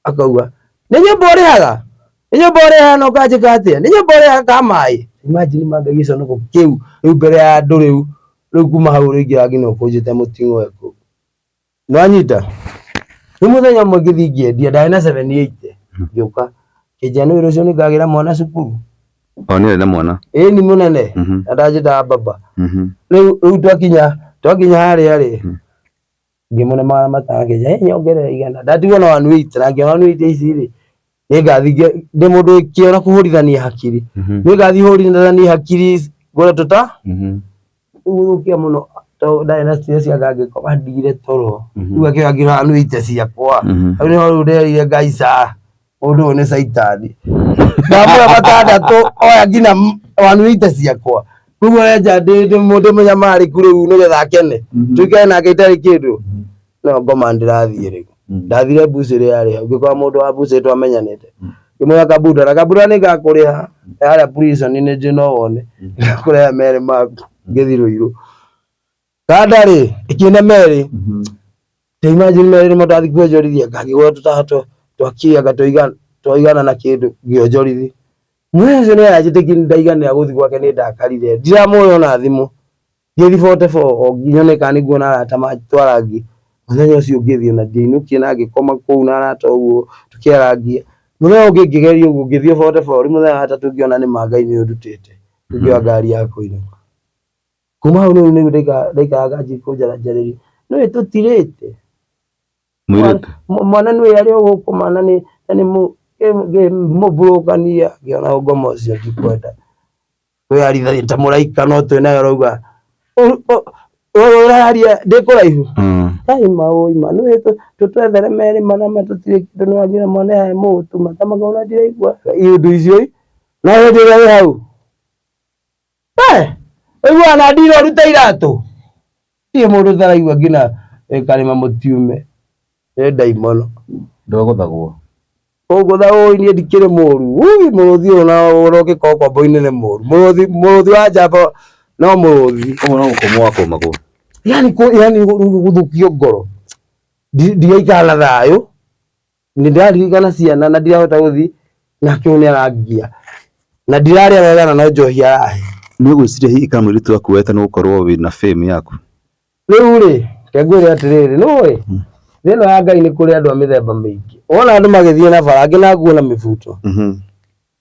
akauga nĩ nyũmba ũrĩhaga na ũkanjĩka atĩa nĩ nyũmba ũrĩhaga ka maĩ. Imagine manga gĩconoko kĩu rĩu mbere ya andũ rĩu kuma hau rĩngĩ nginya ũkũnjĩte mũting'oe kũu nĩwanyita. Rĩu mũthenya ũmwe ngĩthiĩ ngĩendia ndarĩ na 780 ngĩũka kĩnjano wĩra ũcio nĩngagĩra mwana cukuru. Nĩarĩ na mwana? Ĩni mũnene na ndanjĩtaga baba. Rĩu twakinya harĩa rĩ ngĩmũne magana matano ngĩnja nyongerera 100 ndatigwo na 180 na ngĩona 180 ici rĩ nĩngathiĩ ndĩ mũndũ kĩona kũhũrithania hakiri nĩngathiĩ hũrithania hakiri ngũre tũta gũthũkia mũno tondũ ndarĩ na stress anga ngĩkoma ndigire toro rĩu akĩoya ngĩrora 180 ciakwa rĩu nĩho nderire Ngai ca mũndũ ũyũ nĩ caitani ndamũra 6 oya nginya 180 ciakwa kuguo enja ndĩ mũndũ mũnyamarĩku rĩu nĩgetha akene tũikare nake itarĩ kĩndũ no ngoma ndĩrathiĩ rĩu ndathire mbucĩrĩ yarĩ hau ngĩkora mũndũ wa mbucĩrĩ twamenyanĩte ngĩmwĩra kabunda nĩngakũrĩha harĩa prison nĩ njĩ no wone ngakũrĩha merĩ maku ngĩthiĩ Rũirũ kanda rĩ ikĩne merĩ imagine merĩ nĩmo ndathiĩ kwonjorithia ngakĩgũra tũtaha twakiaga twaigana na kĩndũ ngĩonjorithi mwena ũcio nĩaranjĩtĩkirie ndaiganĩra gũthiĩ gwake nĩndakarire ndiramũĩ ona thimũ ngĩthiĩ 44 nyone kana nĩnguona arata matwarangi mũthenya ũcio ngĩthiĩ na ndiainũkie na ngĩkoma kũu na arata ũguo tũkĩarangia mũthenya ũngĩ ngĩgeria ũguo ngĩthiĩ 44 rĩu mũthenya wa gatatũ ngĩona nĩma Ngai nĩũndutĩte ngĩoya ngari ya kũinũka kuma hau rĩu ndaikaraga nganjia kũnjarĩria nĩwe tũtirĩte mwana nĩwe arĩ ũgũkoma na nĩ mũburũkania ngĩona ngoma ũcio ndikwenda kwĩyarithagia ta mũraika no twĩnayo rauga ũraria ndĩkũraihu maũima nĩwe tũtwethere merĩ manama tũtirĩ kĩndũ nĩwagĩra mwana yahe mũtuma tamakauna ndiraigua iũndũ icio na hĩndĩ ĩrĩa wĩ hau ũiguana ndira ũruta iratũ tie mũndũ taraigua nginya karĩma mũtiume nĩ ndaimono ndwagũthagwo Ogo da o ni ndikire moru muruthi ona oroke kwa boine ne moru muruthi wa jabo no muruthi no komwa komako yani guthukio ngoro ndiaikala thayo ni ndirarigana ciana na ndirahota guthi na kiu ni arangia na ndiraria wega na njohi arahe ni gwiciria hihi kamuritu akuweta no ukorwo wi na fame yaku riu ri kengwire atiriri no thino ya Ngai ni kuri andu a mithemba mingi ona andu magithie na bara angi na nguo na mibuto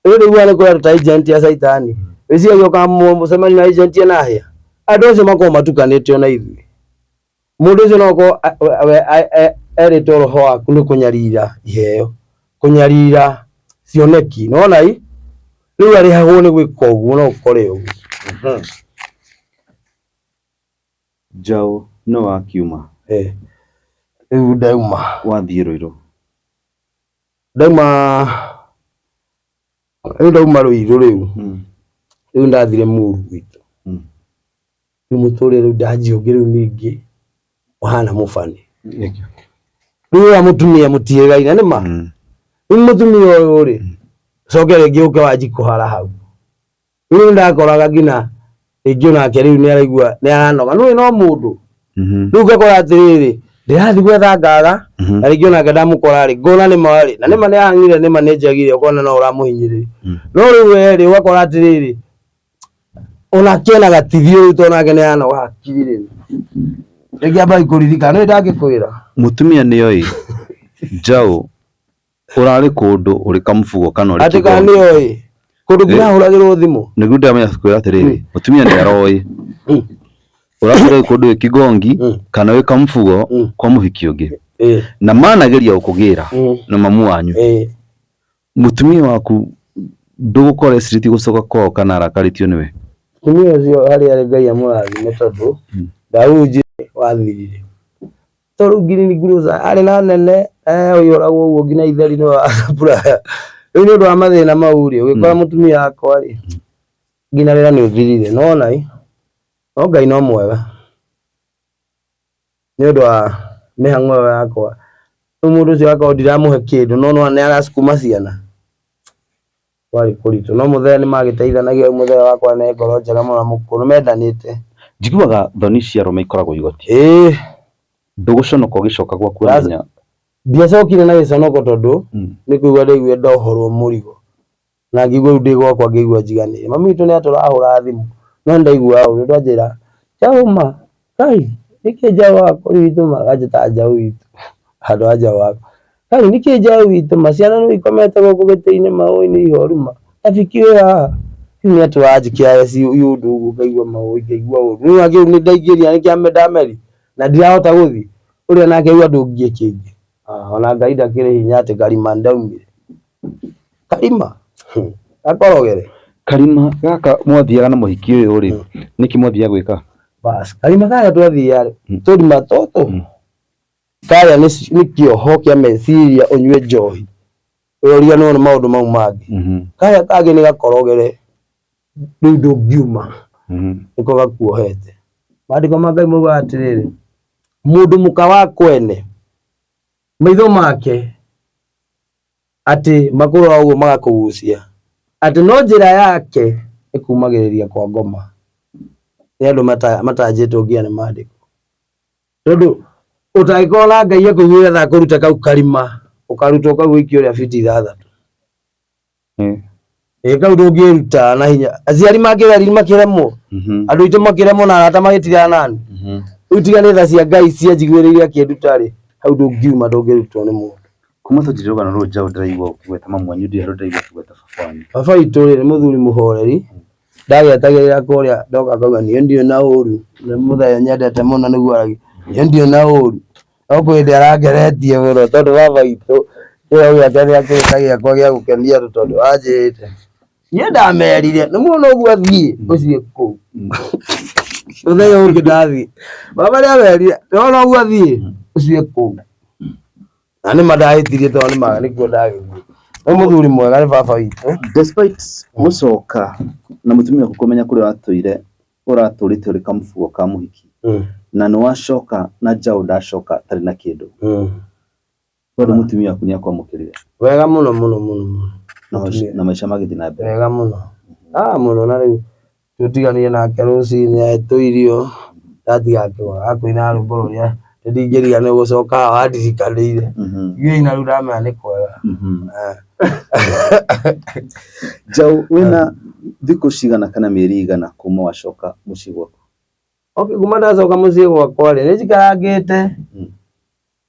riu ni kuri ta agent ya saitani wiciria yoka mucemani na agent na hia andu acio makoo matukanite ona ithui mundu ucio noko eritwo roho waku ni kunyarira iheo kunyarira cioneki nona i riu arihagwo ni gwika uguo no ukore uguo Njaũ no wakiuma riu ndauma wathie Ruiru ndauma Ruiru riu ndathire Muru gwitu riu muturire riu ndanjioge riu ningi uhana mufani riu amutumia mutigaine nima riu mutumia uyu ri coke ringi uke wanji kuhara hau riu ndakoraga ngina ringi onake riu ni araigua ni aranoga no mundu riu ngakora atiriri ndirathi gwetha ngaga na ringi onake ndamukora ri ngona ni mari na nima ni ahangire nima ni njagire ukona no uramuhinyiriri no riu eri ugakora atiriri ona kena gatithio to nake ni aranoga akiri ringi amba ikuririka no ndagikwira mutumia ni oi Njaũ urari kundu uri kamfugo kana uri ati kana ni oi kundu ngira huragirwo thimu niguo ndamenya kwira atiriri mutumia ni aroi urakore kundu kigongi kana wi kamfugo kwa muhiki ungi na manageria ukugira na mamu wanyu mutumia waku ndugukore street gucoka kwao kana arakaritio niwe mutumia ucio hari Ngai amurathime tondu Daudi wathirire toru ngiri ni nguruza ari na nene uyu uragwo uguo ngina itheri no apura riu ni undu wa mathina mau ri ugikora mutumia akwa ri ngina rira ni uthirire nona i no Ngai no mwega ni undu wa mihang'o yakwa mundu ucio akwa ndiramuhe kindu no ni arasukuma ciana wari kuritu no muthee ni magiteithanagia muthee wakwa ni ngoro njega muno mukuru mendanite njiguaga thoni cia Roma ikoragwo igoti nduguconoka ugicoka gwaku amenya ndiacokire na giconoko tondu ni kuigua ndigua ndohorwo murigo na ngigua ndi gwakwa ngigua njiganire mami witu ni aturahura thimu no ndaigua u ndwanjira Njaũ Kai niki Njaũ wako witu magajita Njaũ witu handu Njaũ wako Kai niki Njaũ witu maciana no ikomete guku giti-ini maũi-ini ihoruma afikiwe haha ni aturajikia si yundu uguo ngaigua maũi ngaigua uru riu agi ni ndaingĩria ni kiame ndameri na ndirahota guthi uria nake riu ndungie kingi ona Ngai ndakiri hinya ati Karima ndaumire Karima akorogere Karima gaka mwathiaga na muhiki uyu ri niki mwathia gwika bas Karima kaya twathia turi matoto kaya ni kioho kia meciria unywe njohi uria no maundu mau mangi kaya kage ni gakorogere riu ndungiuma niko gakuohete maandiko ma Ngai mauga atiriri mundu muka wa kwene maitho make ati makuru uguo magakugucia ati no njira yake ikumagiriria kwa ngoma ni andu matanjitwo ngia ni maandiko tondu utagikora Ngai akugira tha kuruta kau Karima ukaruta ukagwikia uria fiti 6 kau ndungiruta na hinya aciari makiremwo andu itu makiremwo na arata magitira nani utigane tha cia Ngai cia njiguiriria kinduta ri hau ndungiuma ndungirutwo ni mundu kuma tujire rugano ru Njaũ ndiraigua kugweta mamu wanyu ndi ndiraigua kugweta baba witu ri muthuri muhoreri ndagetagirira kuria ndoka kauga ni ndio na uru na muthee nyendete muno niguo aragi ni ndio na uru no kwindi arangeretie muno tondu baba witu iyo yatani akitagia kwa gia gukenia tondu anjirite nie ndamerire ni muno uguo athie ucie ku muthee ungi ndathie baba ria merire no uguo athie ucie ku na ni madahitirie tondu ni maga nikuo ndagithie no muthuri mwega ni baba witu despite mucoka na mutumia gukumenya kuri uraturite uri kamfugo ka muhiki na ni wacoka na Njaũ ndacoka tari na kindu Bado mutumia waku niakwamukirire wega muno na maisha magithii na mbere wega muno muno, na riu tutiganire nake rucini ahetwo irio ndatigakĩgwa akwĩna rwĩmbo rũrĩa ndingĩriganĩrwo gũcoka haha wandirikanĩire na rĩu ndamenya nĩ kwega. Njaũ wĩna thikũ cigana kana mĩeri igana kuma wacoka mũciĩ gwaku? Kuma ndacoka mũciĩ gwakwa rĩ nĩnjikarangĩte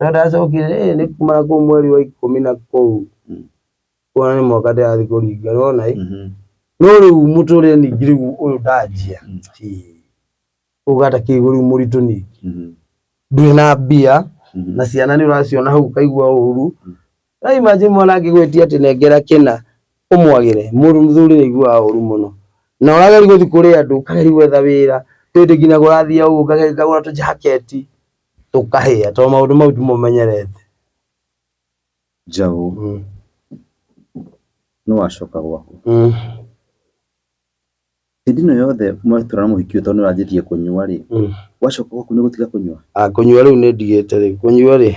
na ndacokire nĩ kuma kũu mweri wa 10 na kũu kuona nĩ mwaka ndĩrathiĩ kũringa nĩwona no rĩu mũtũrĩre ningĩ rĩu ũyũ ndanjia ũgata kĩguũ rĩu mũritũ ningĩ ndũrĩ na mbia na ciana nĩ ũraciona hau kaigua ũru na imagine mwana angĩgwĩtia atĩ nengera kĩna ũmwagĩre mũthuri nĩ aiguaga ũru mũno na ũrageria gũthiĩ kũrĩ andũ ũkageria gwetha wĩra twĩndĩ nginya kũrathiĩ ũguo ũkageria kũgũra tũjaketi tũkahĩa tondũ maũndũ mau tũmomenyerete. Njaũ nĩ wacoka gwaku hĩndĩ ĩno yothe mwatura na mũhiki ũyũ tondũ nĩũranjĩtie kũnyua rĩ wacoka gwaku nĩ gũtiga kũnyua? Kũnyua rĩu nĩ ndigĩte rĩu kũnyua rĩ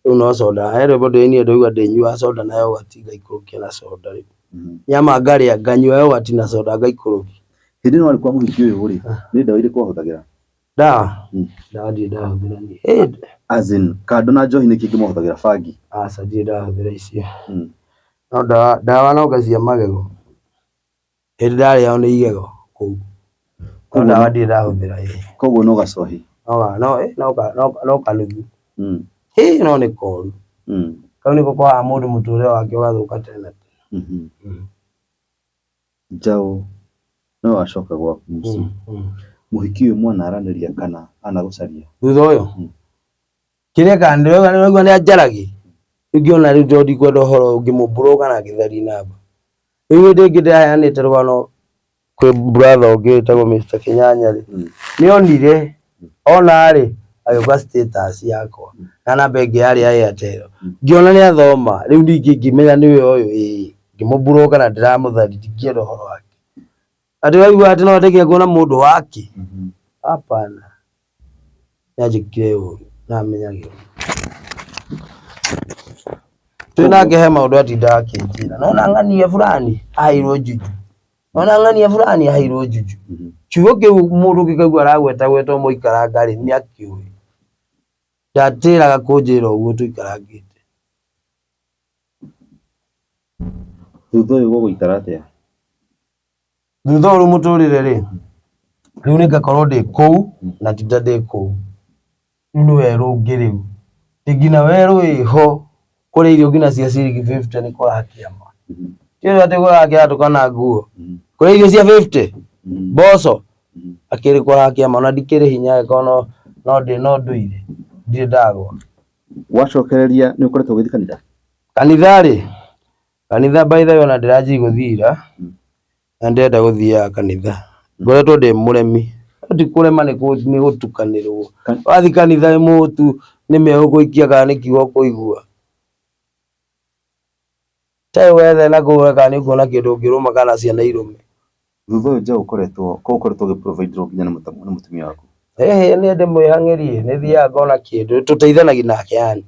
rĩu no soda he rwĩmbo ndĩrainire ndauga ndĩnyuaga soda na yogati ngaikũrũkia na soda rĩu nyama ngarĩa nganyua yogati na soda ngaikũrũkia. Hĩndĩ ĩno warĩ kwa mũhiki ũyũ rĩ nĩ ndawa irĩkũ wahũthagĩra? Ndawa ndirĩ ndahũthĩra niĩ as in kando na njohi nĩkĩ kĩngĩ mwahũthagĩra? Bangi? Aca ndirĩ ndahũthĩra icio no ndawa no ngacia magego hĩndĩ ndarĩao nĩ igego kũu no ndawa ndirĩ ndahũthĩra. Koguo no gacohi? No kanuthu no nĩ koru kau nĩko koraga mũndũ mũtũrĩre wake ũgathũka tene. Njaũ no wacoka gwaku mũciĩ mũhiki ũyũ mwana aranĩria kana anagũcaria thutha ũyũ kĩrĩa kandirauga nĩraigua nĩ anjaragia ingĩona rĩu tondũ ndikwenda ũhoro ũngĩ kana gĩthari namba rĩu hĩndĩ ĩngĩ ndĩraheanĩte rũgano kwĩ brother ũngĩ wĩtagwo Mr. Kĩnyanya rĩ nĩonire onarĩ agĩũka status yakwa na namba ĩngĩ yarĩ ya Airtel ngĩona nĩ athoma rĩu ndingĩmenya nĩwe ũyũ ngĩmũblock kana ndĩramũtharia ndingĩenda ũhoro wake atĩ waigua atĩ no ndeke kuona mũndũ wake hapana nĩanjĩkire ũru na amenyagĩrwo twĩnake he maũndũ atindaga akĩnjĩra nona ng'ania fulani aheirwo juju nona ng'ania fulani aheirwo juju kiugo kĩu mũndũ gĩkaigua aragwetagweta mũikaranga rĩ nĩakĩũĩ ndatĩraga kũnjĩra ũguo tũikarangĩte. Thutha ũyũ gũgũikara atĩa? Thutha ũyũ mũtũrĩre rĩ rĩu nĩngakorwo ndĩ kũu na tinda ndĩ kũu rĩu nĩ werũ ũngĩ rĩu nginya werũ ĩho kũrĩa irio nginya cia ciringi 50 nĩ kũrakĩama kĩrĩa atĩ kũrakĩatũkana nguo kũrĩa irio cia 50 mboco akĩrĩ kũrakĩama na ndikĩrĩ hinya angĩkorwo no ndũire ndirĩ ndagwa. Wacokereria nĩ ũkoretwo ũgĩthiĩ kanitha? Kanitha rĩ kanitha by the way ona ndĩranjia gũthira na ndĩrenda gũthiaga kanitha ngoretwo ndĩ mũremi ti kũrema nĩ gũtukanĩrwo wathiĩ kanitha mũtu nĩ megũgũikia kana nĩ kiugo kũigua taĩ wethe na kũgũra kana nĩ kuona kĩndũ ũngĩrũma kana ciana irũme. Thutha ũyũ Njaũ ũkoretwo ũgĩ-provide nginya nĩ mũtumia waku? Nĩ ndĩmwĩhang'ĩrie nĩ thiaga ngona kĩndũ tũteithanagia nake yani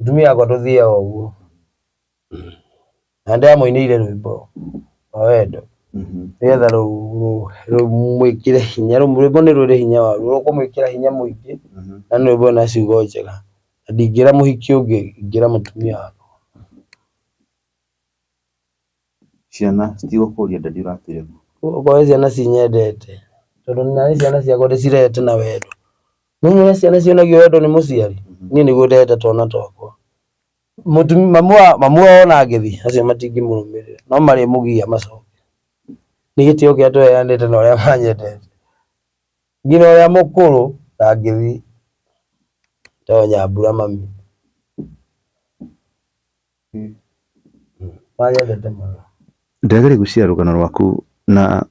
mũtumia wakwa tũthiaga ũguo na ndĩramũinĩire rwĩmbo rwa wendo nĩgetha rũu mwĩkĩre hinya rwĩmbo nĩ rũrĩ hinya waruo rũkũmwĩkĩra hinya mũingĩ na nĩ rwĩmbo na ciugo njega na ndingĩra mũhiki ũngĩ ingĩra mũtumia wakwa. Ciana citigũkũria ndadi ũratuire kwa ciana cinyendete tondũ nĩ ciana ciakwa ndĩcirete na wendo nĩ ciana cionagio wendo nĩ mũciari niĩ nĩguo ndete twana twakwa mamu wao ona angĩthiĩ acio matingĩmũrũmĩrĩra no marĩmũgia macoke nĩ gĩtĩo kĩrĩa tũheanĩte na ũrĩa manyendete nginya ũrĩa mũkũrũ ndangĩthiĩ to Nyambura mami manyendete mũno. Ndagĩrĩ gwĩciria rũgano rwaku na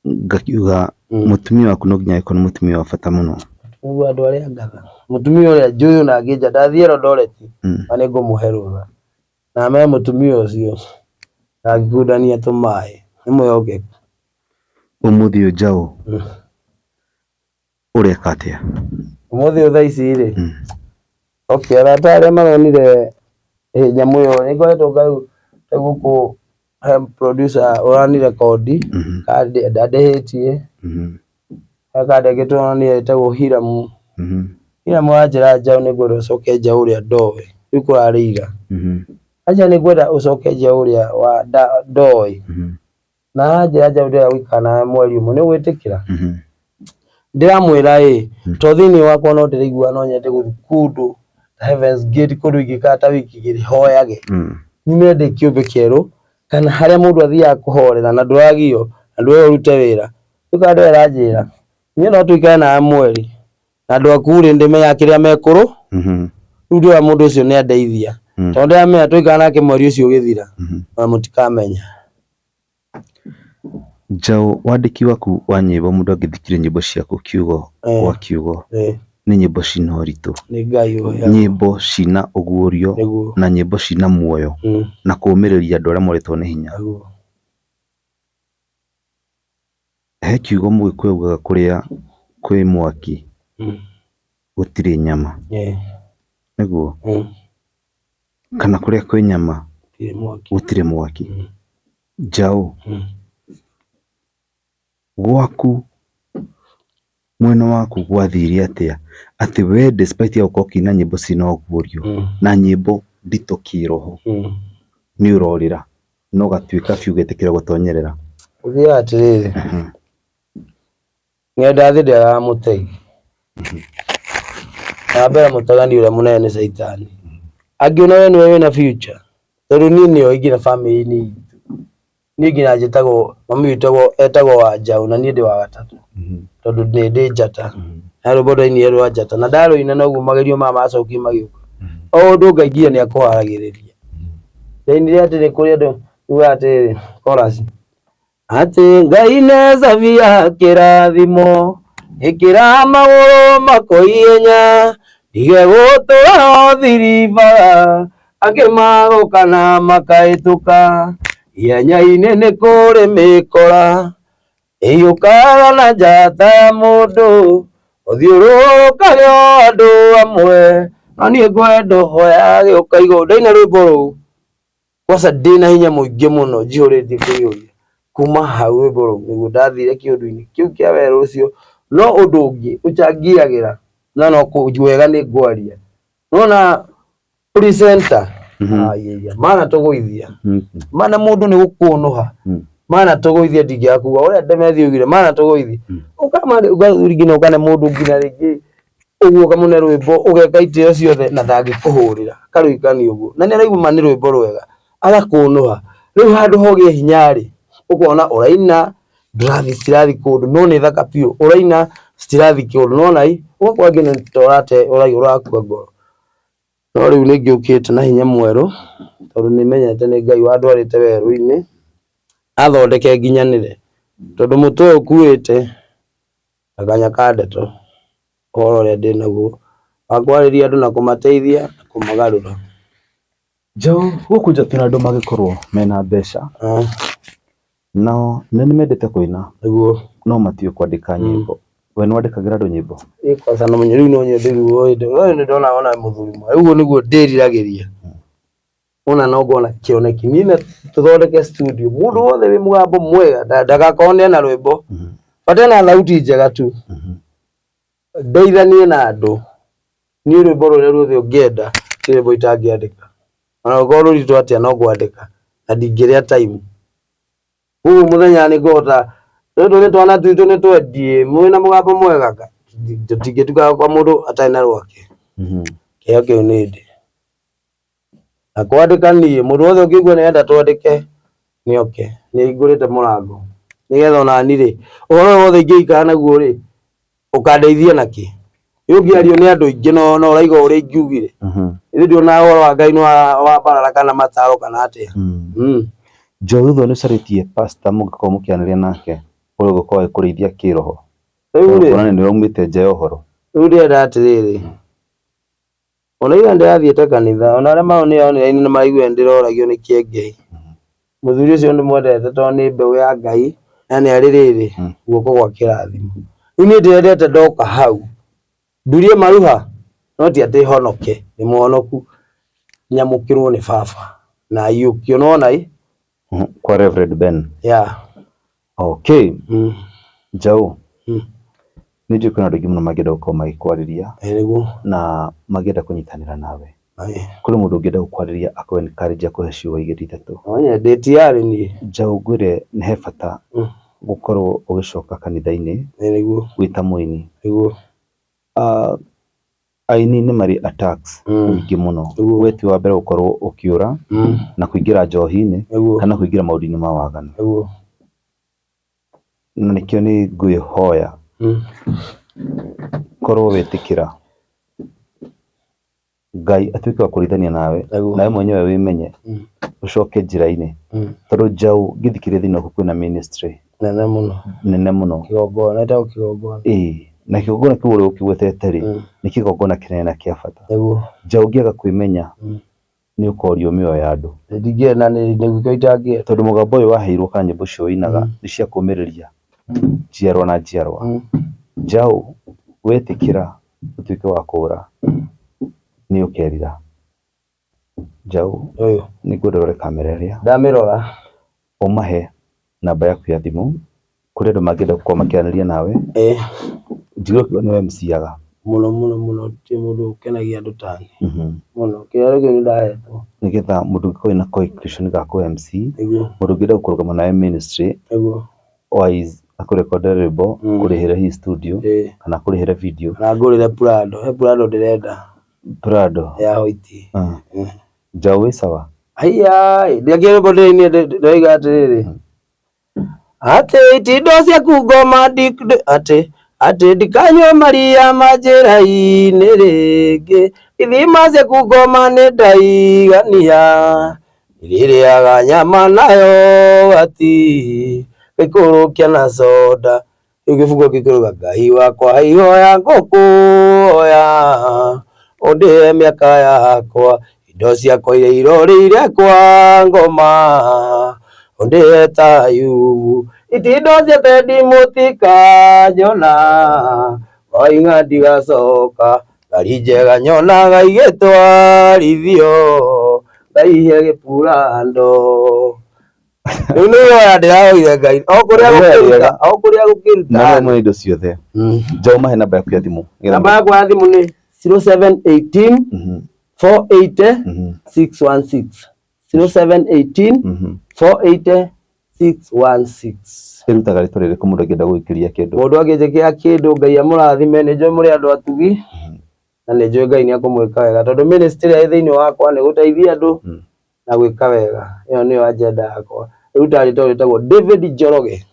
ngakiuga mũtumia waku no nginya akorwo nĩ mũtumia wa bata mũno. Ũguo andũ arĩa ngatha mũtumia ũrĩa njũĩ na ngĩnja ndathiĩ Eldoret na nĩ ngũmũhe rũtha na me mũtumia ũcio na ngĩkundania tũmaĩ nĩ mwĩhokeku. Ũmũthĩ ũyũ Njaũ ũreka atĩa? Ũmũthĩ ũyũ thaa ici rĩ arata arĩa maronire nyamu yo nĩ ngoretwo gũkũ producer orani record kandi ndandĩhĩtie kandi agĩtwo nĩ etagwo Hiramu Hiramu anjĩra njaũ nĩ ngwenda ũcoke njaũ ũrĩa ndoĩ rĩu kũrarĩ ira acha nĩ ngwenda ũcoke njaũ ũrĩa wa ndoĩ na njĩra njaũ ndĩrenda gũikara nawe mweri ũmwe nĩ ũgwĩtĩkĩra ndiramwĩra to thĩinĩ wakwa no ndĩraigua no nyende gũthiĩ kũndũ Heaven's Gate kũndũ ingĩikara ta wiki igĩrĩ hoyage nyume ndĩ kĩũmbe kĩerũ kana harĩa mũndũ athiaga kũhorera na ndũragio na ndũrĩ ũrute wĩra rĩu andũ aranjĩra niĩ no tũikare nawe mweri na andũ aku rĩ ndĩmenya kĩrĩa mekũrũ rĩu ndĩra mũndũ ũcio nĩ andeithia tondũ ndĩramenya tũikara nake mweri ũcio ũgĩthira na mũtikamenya. Njaũ, wandĩki waku wa nyĩmbo mũndũ angĩthikire nyĩmbo ciaku kiugo kwa kiugo nĩ nyĩmbo cina ũritũ, nyĩmbo cina ũguũrio na nyĩmbo cina muoyo na kũũmĩrĩria andũ arĩa moretwo nĩ hinya. He kiugo Mũgĩkũyũ augaga kũrĩa kwĩ mwaki gũtirĩ nyama, nĩguo kana kũrĩa kwĩ nyama gũtirĩ mwaki. Njaũ, gwaku mwena waku gwathire atĩa atĩ we despite ya gũkorwo kĩina nyĩmbo cina ũguũrio na nyĩmbo nditũ kĩroho nĩ ũrorĩra no gatuĩka biũ getĩkĩra gũtonyerera? Ũthiaga atĩrĩrĩ ng'enda thĩ ndĩagaga mũtegi na mbere mũtegani ũrĩa mũnene nĩ Caitani angĩona we nĩwe wĩna future tondũ niĩ nĩo ingĩ na family-inĩ itũ niĩ nginya njĩtagwo mami witũ etagwo wa Njaũ na niĩ ndĩ wa gatatũ tondũ nĩ ndĩ njata na rwĩmbo ndainire rwa njata na ndarũina noguo magerio maya macokio magĩũka o ũndũ Ngai nginya nĩ akũharagĩrĩria ndainire atĩrĩ kũrĩ andũ uga atĩrĩ chorus atĩ Ngai nĩ cabia kĩrathimo ĩkĩra magũrũ makoienya ige gũtũra thiribaga angĩ magũka na makahĩtũka ianya-inĩ nĩ kũrĩ mĩkora ĩyũkaga na njata ya mũndũ ũthiũrũrũkaga andũ amwe no niĩ ngwenda hoya gĩũka igũrũ ndaina rwĩmbo rũu kwanza ndĩna hinya mũingĩ mũno njihũrĩtie kũiyũria kuma hau rwĩmbo rũu nĩguo ndathire kĩũndũ-inĩ kĩu kĩa werũ ũcio no ũndũ ũngĩ ũchangiagĩra no wega nĩ ngwaria nona presenter mana tũgũithia mana mũndũ nĩ gũkũnũha mana tũgũithia ndingĩakua ũrĩa Ndemethi oigire mana tũgũithia ũkaringina ũkane mũndũ nginya rĩngĩ ũguo kamũne rwĩmbo ũgeka itĩo ciothe na ndangĩkũhũrĩra karũikani ũguo na nĩ araigua nĩ rwĩmbo rwega agakũnũha rĩu handũ hogĩa hinya-rĩ ũkona ũraina ndũrathi citirathi kũndũ no nĩ thaka biũ ũraina citirathi kũndũ nona ũgakora nginya torate ũrakua ngoro no rĩu nĩ ngĩũkĩte na hinya mwerũ tondũ nĩmenyete nĩ Ngai wandwarĩte werũ-inĩ athondeke nginyanĩre tondũ mũtwe ũyũ ũkuĩte akanya ka ndeto ũhoro ũrĩa ndĩnaguo wa kwarĩria andũ na kũmateithia na kũmagarũra. Njaũ, gũkũ nja twĩna andũ magĩkorwo mena mbeca nao nĩ mendete kũina no matiũĩ kwandĩka nyĩmbo, we nĩwandĩkagĩra andũ nyĩmbo? Kwanza na mũnyũ rĩu no nyende rĩu ũyũ nĩ ndona ona mũthuri mwe ũguo nĩguo ndĩriragĩria ona no ngona kĩoneki niĩ tũthondeke studio mũndũ wothe wĩ mũgambo mwega ndagakorwo nĩ ena rwĩmbo bata ena thauti njega tu ndeithanie na andũ niĩ rwĩmbo rũrĩa ruothe ũngĩenda ti rwĩmbo itangĩandĩka ona rũkorwo rũritũ atĩa no ngwandĩka na ndingĩrĩa time ũguo mũthenya nĩ ngũhota tondũ nĩ twana tuitũ nĩ twendie mwĩna mũgambo mwega tũtingĩtuka kwa mũndũ atarĩ na rwake kĩheo kĩu nĩ ndĩ na kwandĩka niĩ mũndũ wothe ũngĩigua nĩenda twandĩke nĩ oke nĩ hingũrĩte mũrango nĩgetha onani-rĩ ũhoro wothe ingĩikara naguo-rĩ ũkandeithia nakĩ ũngĩario nĩ andũ aingĩ no ũraiga ũrĩa ingiugire ĩthĩ ndĩona ũhoro wa Ngai nĩ wa mbarara kana mataro kana atĩa. Njaũ, thutha nĩ ũcarĩtie pastor mũngĩkorwo mũkĩaranĩria nake ũrĩa ũgũkorwo agĩkũrĩithia kĩroho kuona nĩ waumĩte nja ya ũhoro rĩu ndĩrenda atĩrĩrĩ ona iria ndĩrathiĩte kanitha ona arĩa maronĩra-inĩ nĩ maraigua ndĩroragio nĩ kĩengei mũthuri ũcio ndĩmwendete tondũ nĩ mbeũ ya Ngai na nĩ arĩ rĩrĩ guoko gwa kĩrathimo rĩu niĩ ndĩrendete ndoka hau ndurie maruha no ti atĩ honoke nĩ mũhonoku nyamukirwo ni baba na yukio nona kwa Reverend Ben. Okay. Njau. Nijue kuna andũ aingĩ mũno mangĩenda gũkorwo magĩkwarĩria na mangĩenda kũnyitanĩra nawe. Kũrĩ mũndũ ũngĩenda gũkwarĩria akũ-encourage akũhe ciugo igĩrĩ ithatũ. Ndĩti yarĩ niĩ. Njau ngwĩre nĩ he bata gũkorwo ũgĩcoka kanitha-inĩ wĩ ta mũini. Aini nĩ marĩ attacks nyingĩ mũno. We ti wa mbere gũkorwo ũkĩũra na kũingĩra njohi-inĩ kana kũingĩra maũndũ-inĩ ma waganu. Na nĩkĩo nĩ ngwĩhoya korwo wĩtĩkĩra Ngai atuĩke wa kũrithania nawe mwenyewe wĩmenye ũcoke njĩra-inĩ, tondũ Njau ngĩthikĩrĩria thĩinĩ waku kwĩna ministry nene mũno kĩgongona na kĩgongona kĩu ũrĩa ũkĩgwetete rĩ nĩ kĩgongona kĩnene na kĩa bata. Njau ũngĩaga kwĩmenya nĩ ũkorio mĩoyo ya andũ, tondũ mũgambo ũyũ waheirwo kana nyĩmbo cio wĩinaga nĩ cia kũũmĩrĩria njiarwa na njiarwa. Njau wetĩkĩra ũtuĩke wa kũũra nĩ ũkerira. Njau nĩ ngwenda ũrore kamera ĩrĩa ndamĩrora, ũmahe namba yaku ya thimũ kũrĩ andũ mangĩenda gũkorwo makĩaranĩria nawe. Njiguĩre nĩwe MC-aga mũno ti mũndũ ũkenagia andũ ta niĩ mũno, kĩheo kĩu nĩ ndahetwo nĩgetha mũndũ ũngĩkorwo na qualification ga kũ MC, mũndũ ũngĩenda gũkũrũgama nawe ministry wise akũrekondere rwĩmbo kũrĩhĩre hii studio kana kũrĩhĩre video na ngũrĩre Prado ndĩrenda Prado ya white. Njau wĩ sawa? Ndiakĩrĩ rwĩmbo ndĩrĩ ndoiga atĩrĩrĩ atĩ itindo ciaku ngoma atĩ ndikanyua maria manjĩra-inĩ rĩngĩ, ithima ciaku ngoma nĩ ndaigania, irĩrĩaga nyama nayo ati gĩkũrũkia na soda. Rĩu gĩbungo gĩkĩruga Ngai wakwa ihoya ngũkũhoya ũndĩhe mĩaka yakwa, indo ciakwa iria irorĩire kwa ngoma ũndĩhe ta Ayubu, itindo ciake ndimũtikanyona wainga ndigacoka, ngari njega nyonaga igĩtwarithio ngaihe gĩpurando. Rĩu nĩ ihoya ndĩrahoire Ngai o kũrĩa gũkĩruta na indo ciothe. Njau mahe namba yaku ya thimũ. Namba yakwa ya thimũ nĩ 0718 480 616 0718 480 616. Ĩrutaga rĩtwa rĩrĩkũ mũndũ angĩenda gũgĩkĩria kĩndũ? Mũndũ angĩnjĩkĩra kĩndũ Ngai amũrathime, nĩ njũĩ mũrĩ andũ atugi na nĩ njũĩ Ngai nĩ akũmwĩka wega, tondũ ministry ĩrĩa thĩinĩ wakwa nĩ gũteithia andũ na gwĩka wega. Ĩyo nĩyo agenda yakwa. Rĩu tarĩtwo rĩtagwo David Njoroge.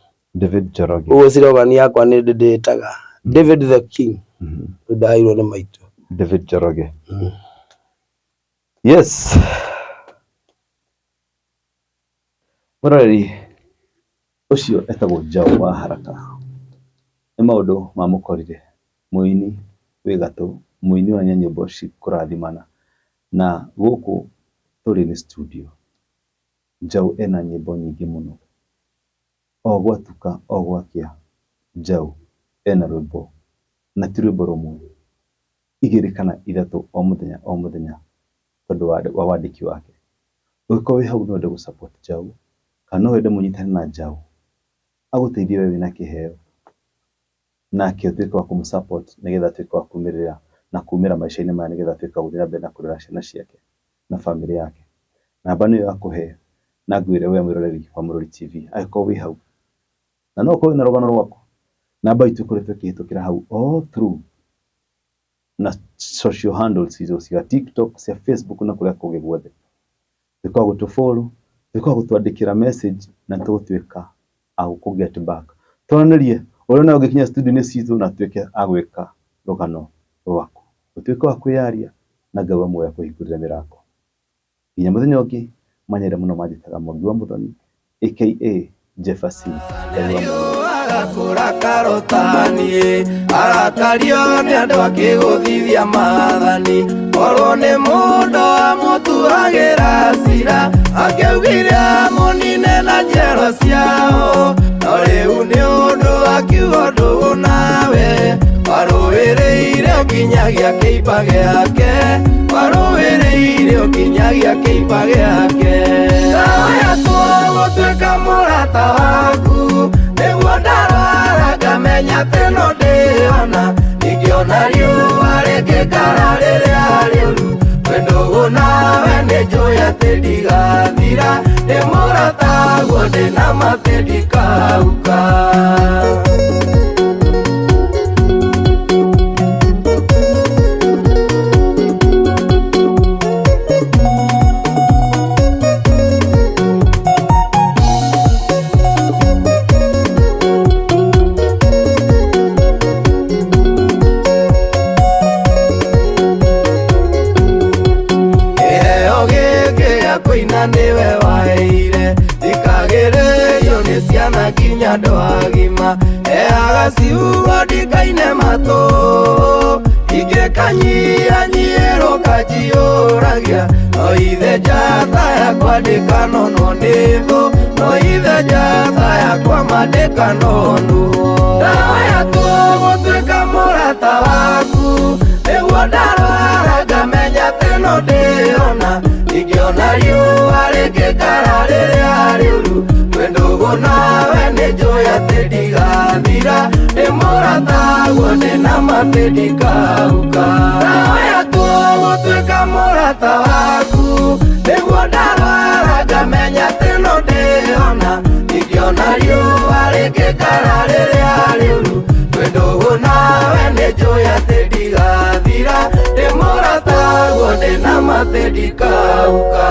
Ũguo slogan yakwa nĩ ndĩtaga David the King. Ndaheirwo nĩ maitũ David Njoroge. Yes. Mũroreri ũcio etagwo Njau wa Haraka. Nĩ maũndũ mamũkorire mũini wĩ gatũ, mũini wa nyĩmbo cikũrathimana, na gũkũ tũrĩ nĩ studio. Njau ena nyĩmbo nyingĩ mũno, o gwatuka o gwakĩa Njau ena rwĩmbo, na ti rwĩmbo rũmwe, igĩrĩ kana ithatũ o mũthenya tondũ wa wandĩki wake. Ũngĩkorwo wĩ hau no wende gũ-support Njau kana no wende mũnyitane na Njau agũteithie we wĩna kĩheo, nake ũtuĩke wa kũmũ-support nĩgetha atuĩke wa kumĩrĩra na kumĩra maica-inĩ maya, nĩgetha atuĩke wa gũthiĩ na mbere na kũrera ciana ciake na famĩlĩ yake. Namba nĩyo yakũhe, na ngwĩre we mwĩroreri wa Mũrori TV angĩkorwo wĩ hau na no ũkorwo wĩna rũgano rwaku, namba itũ ĩkoretwo ĩkĩhĩtũkĩra hau all through na social handles icio cia TikTok, cia Facebook na kũrĩa kũngĩ guothe. Tuĩka wa gũtũ-follow, tuĩka wa gũtwandĩkĩra message na tũgũtuĩka a gũkũ-get back. Twaranĩrie ũrĩa nawe ũngĩkinya studio-inĩ citũ na tuĩke a gwĩka rũgano rwaku, ũtuĩke wa kwĩyaria na Ngai amwe akũhingũrĩre mĩrango. Nginya mũthenya ũngĩ, manyende mũno manjĩtaga Mwangi wa Mũthoni aka Jefferson. Kũrakarotani arakario nĩ andũ akĩgũthithia maathani, korwo nĩ mũndũ amũtuagĩra cira akĩugire mũnine na njero ciao, no rĩu nĩ ũndũ akiuga ndũgũ nawe warũĩrĩire nginyagia kĩimba gĩake. warũĩrĩire ũkinyagia kĩimba gĩake. Ndahoya tũgũtuĩka mũrata waku, nĩguo ndarwara ngamenya atĩ no ndĩona, ingĩona riũa rĩngĩkara rĩrĩa rĩũru, wendo nawe nĩnjũĩ atĩ ndigathira, ndĩ mũrata guo ndĩna matĩ ndikauka. Kũina nĩwe waheire, thikagĩrĩrio nĩ ciana nginya andũ agima, heaga ciugo ndikaine matũ, ingĩkanyihanyihĩrwo kanjiũragia, no ithe njata yakwa ndĩkanonwo nĩ thũ, no ithe njata yakwa mandĩkanonwo. Ndahoya tũgũtuĩka mũrata waku, nĩguo ndarwara ngamenya atĩ no ndĩona, ingĩona riũa rĩngĩkara rĩrĩa rĩũru, wendo nawe nĩnjũĩ atĩ ndigathira, ndĩ mũrata guo ndĩna matĩ ndikauka. Ndahoya tũgũtuĩka mũrata waku, nĩguo ndarwara ngamenya atĩ no ndĩona, ingĩona riũa rĩngĩkara rĩrĩa rĩũru, wendo nawe nĩnjũĩ atĩ ndigathira, ndĩ mũrata guo ndĩna matĩ ndikauka.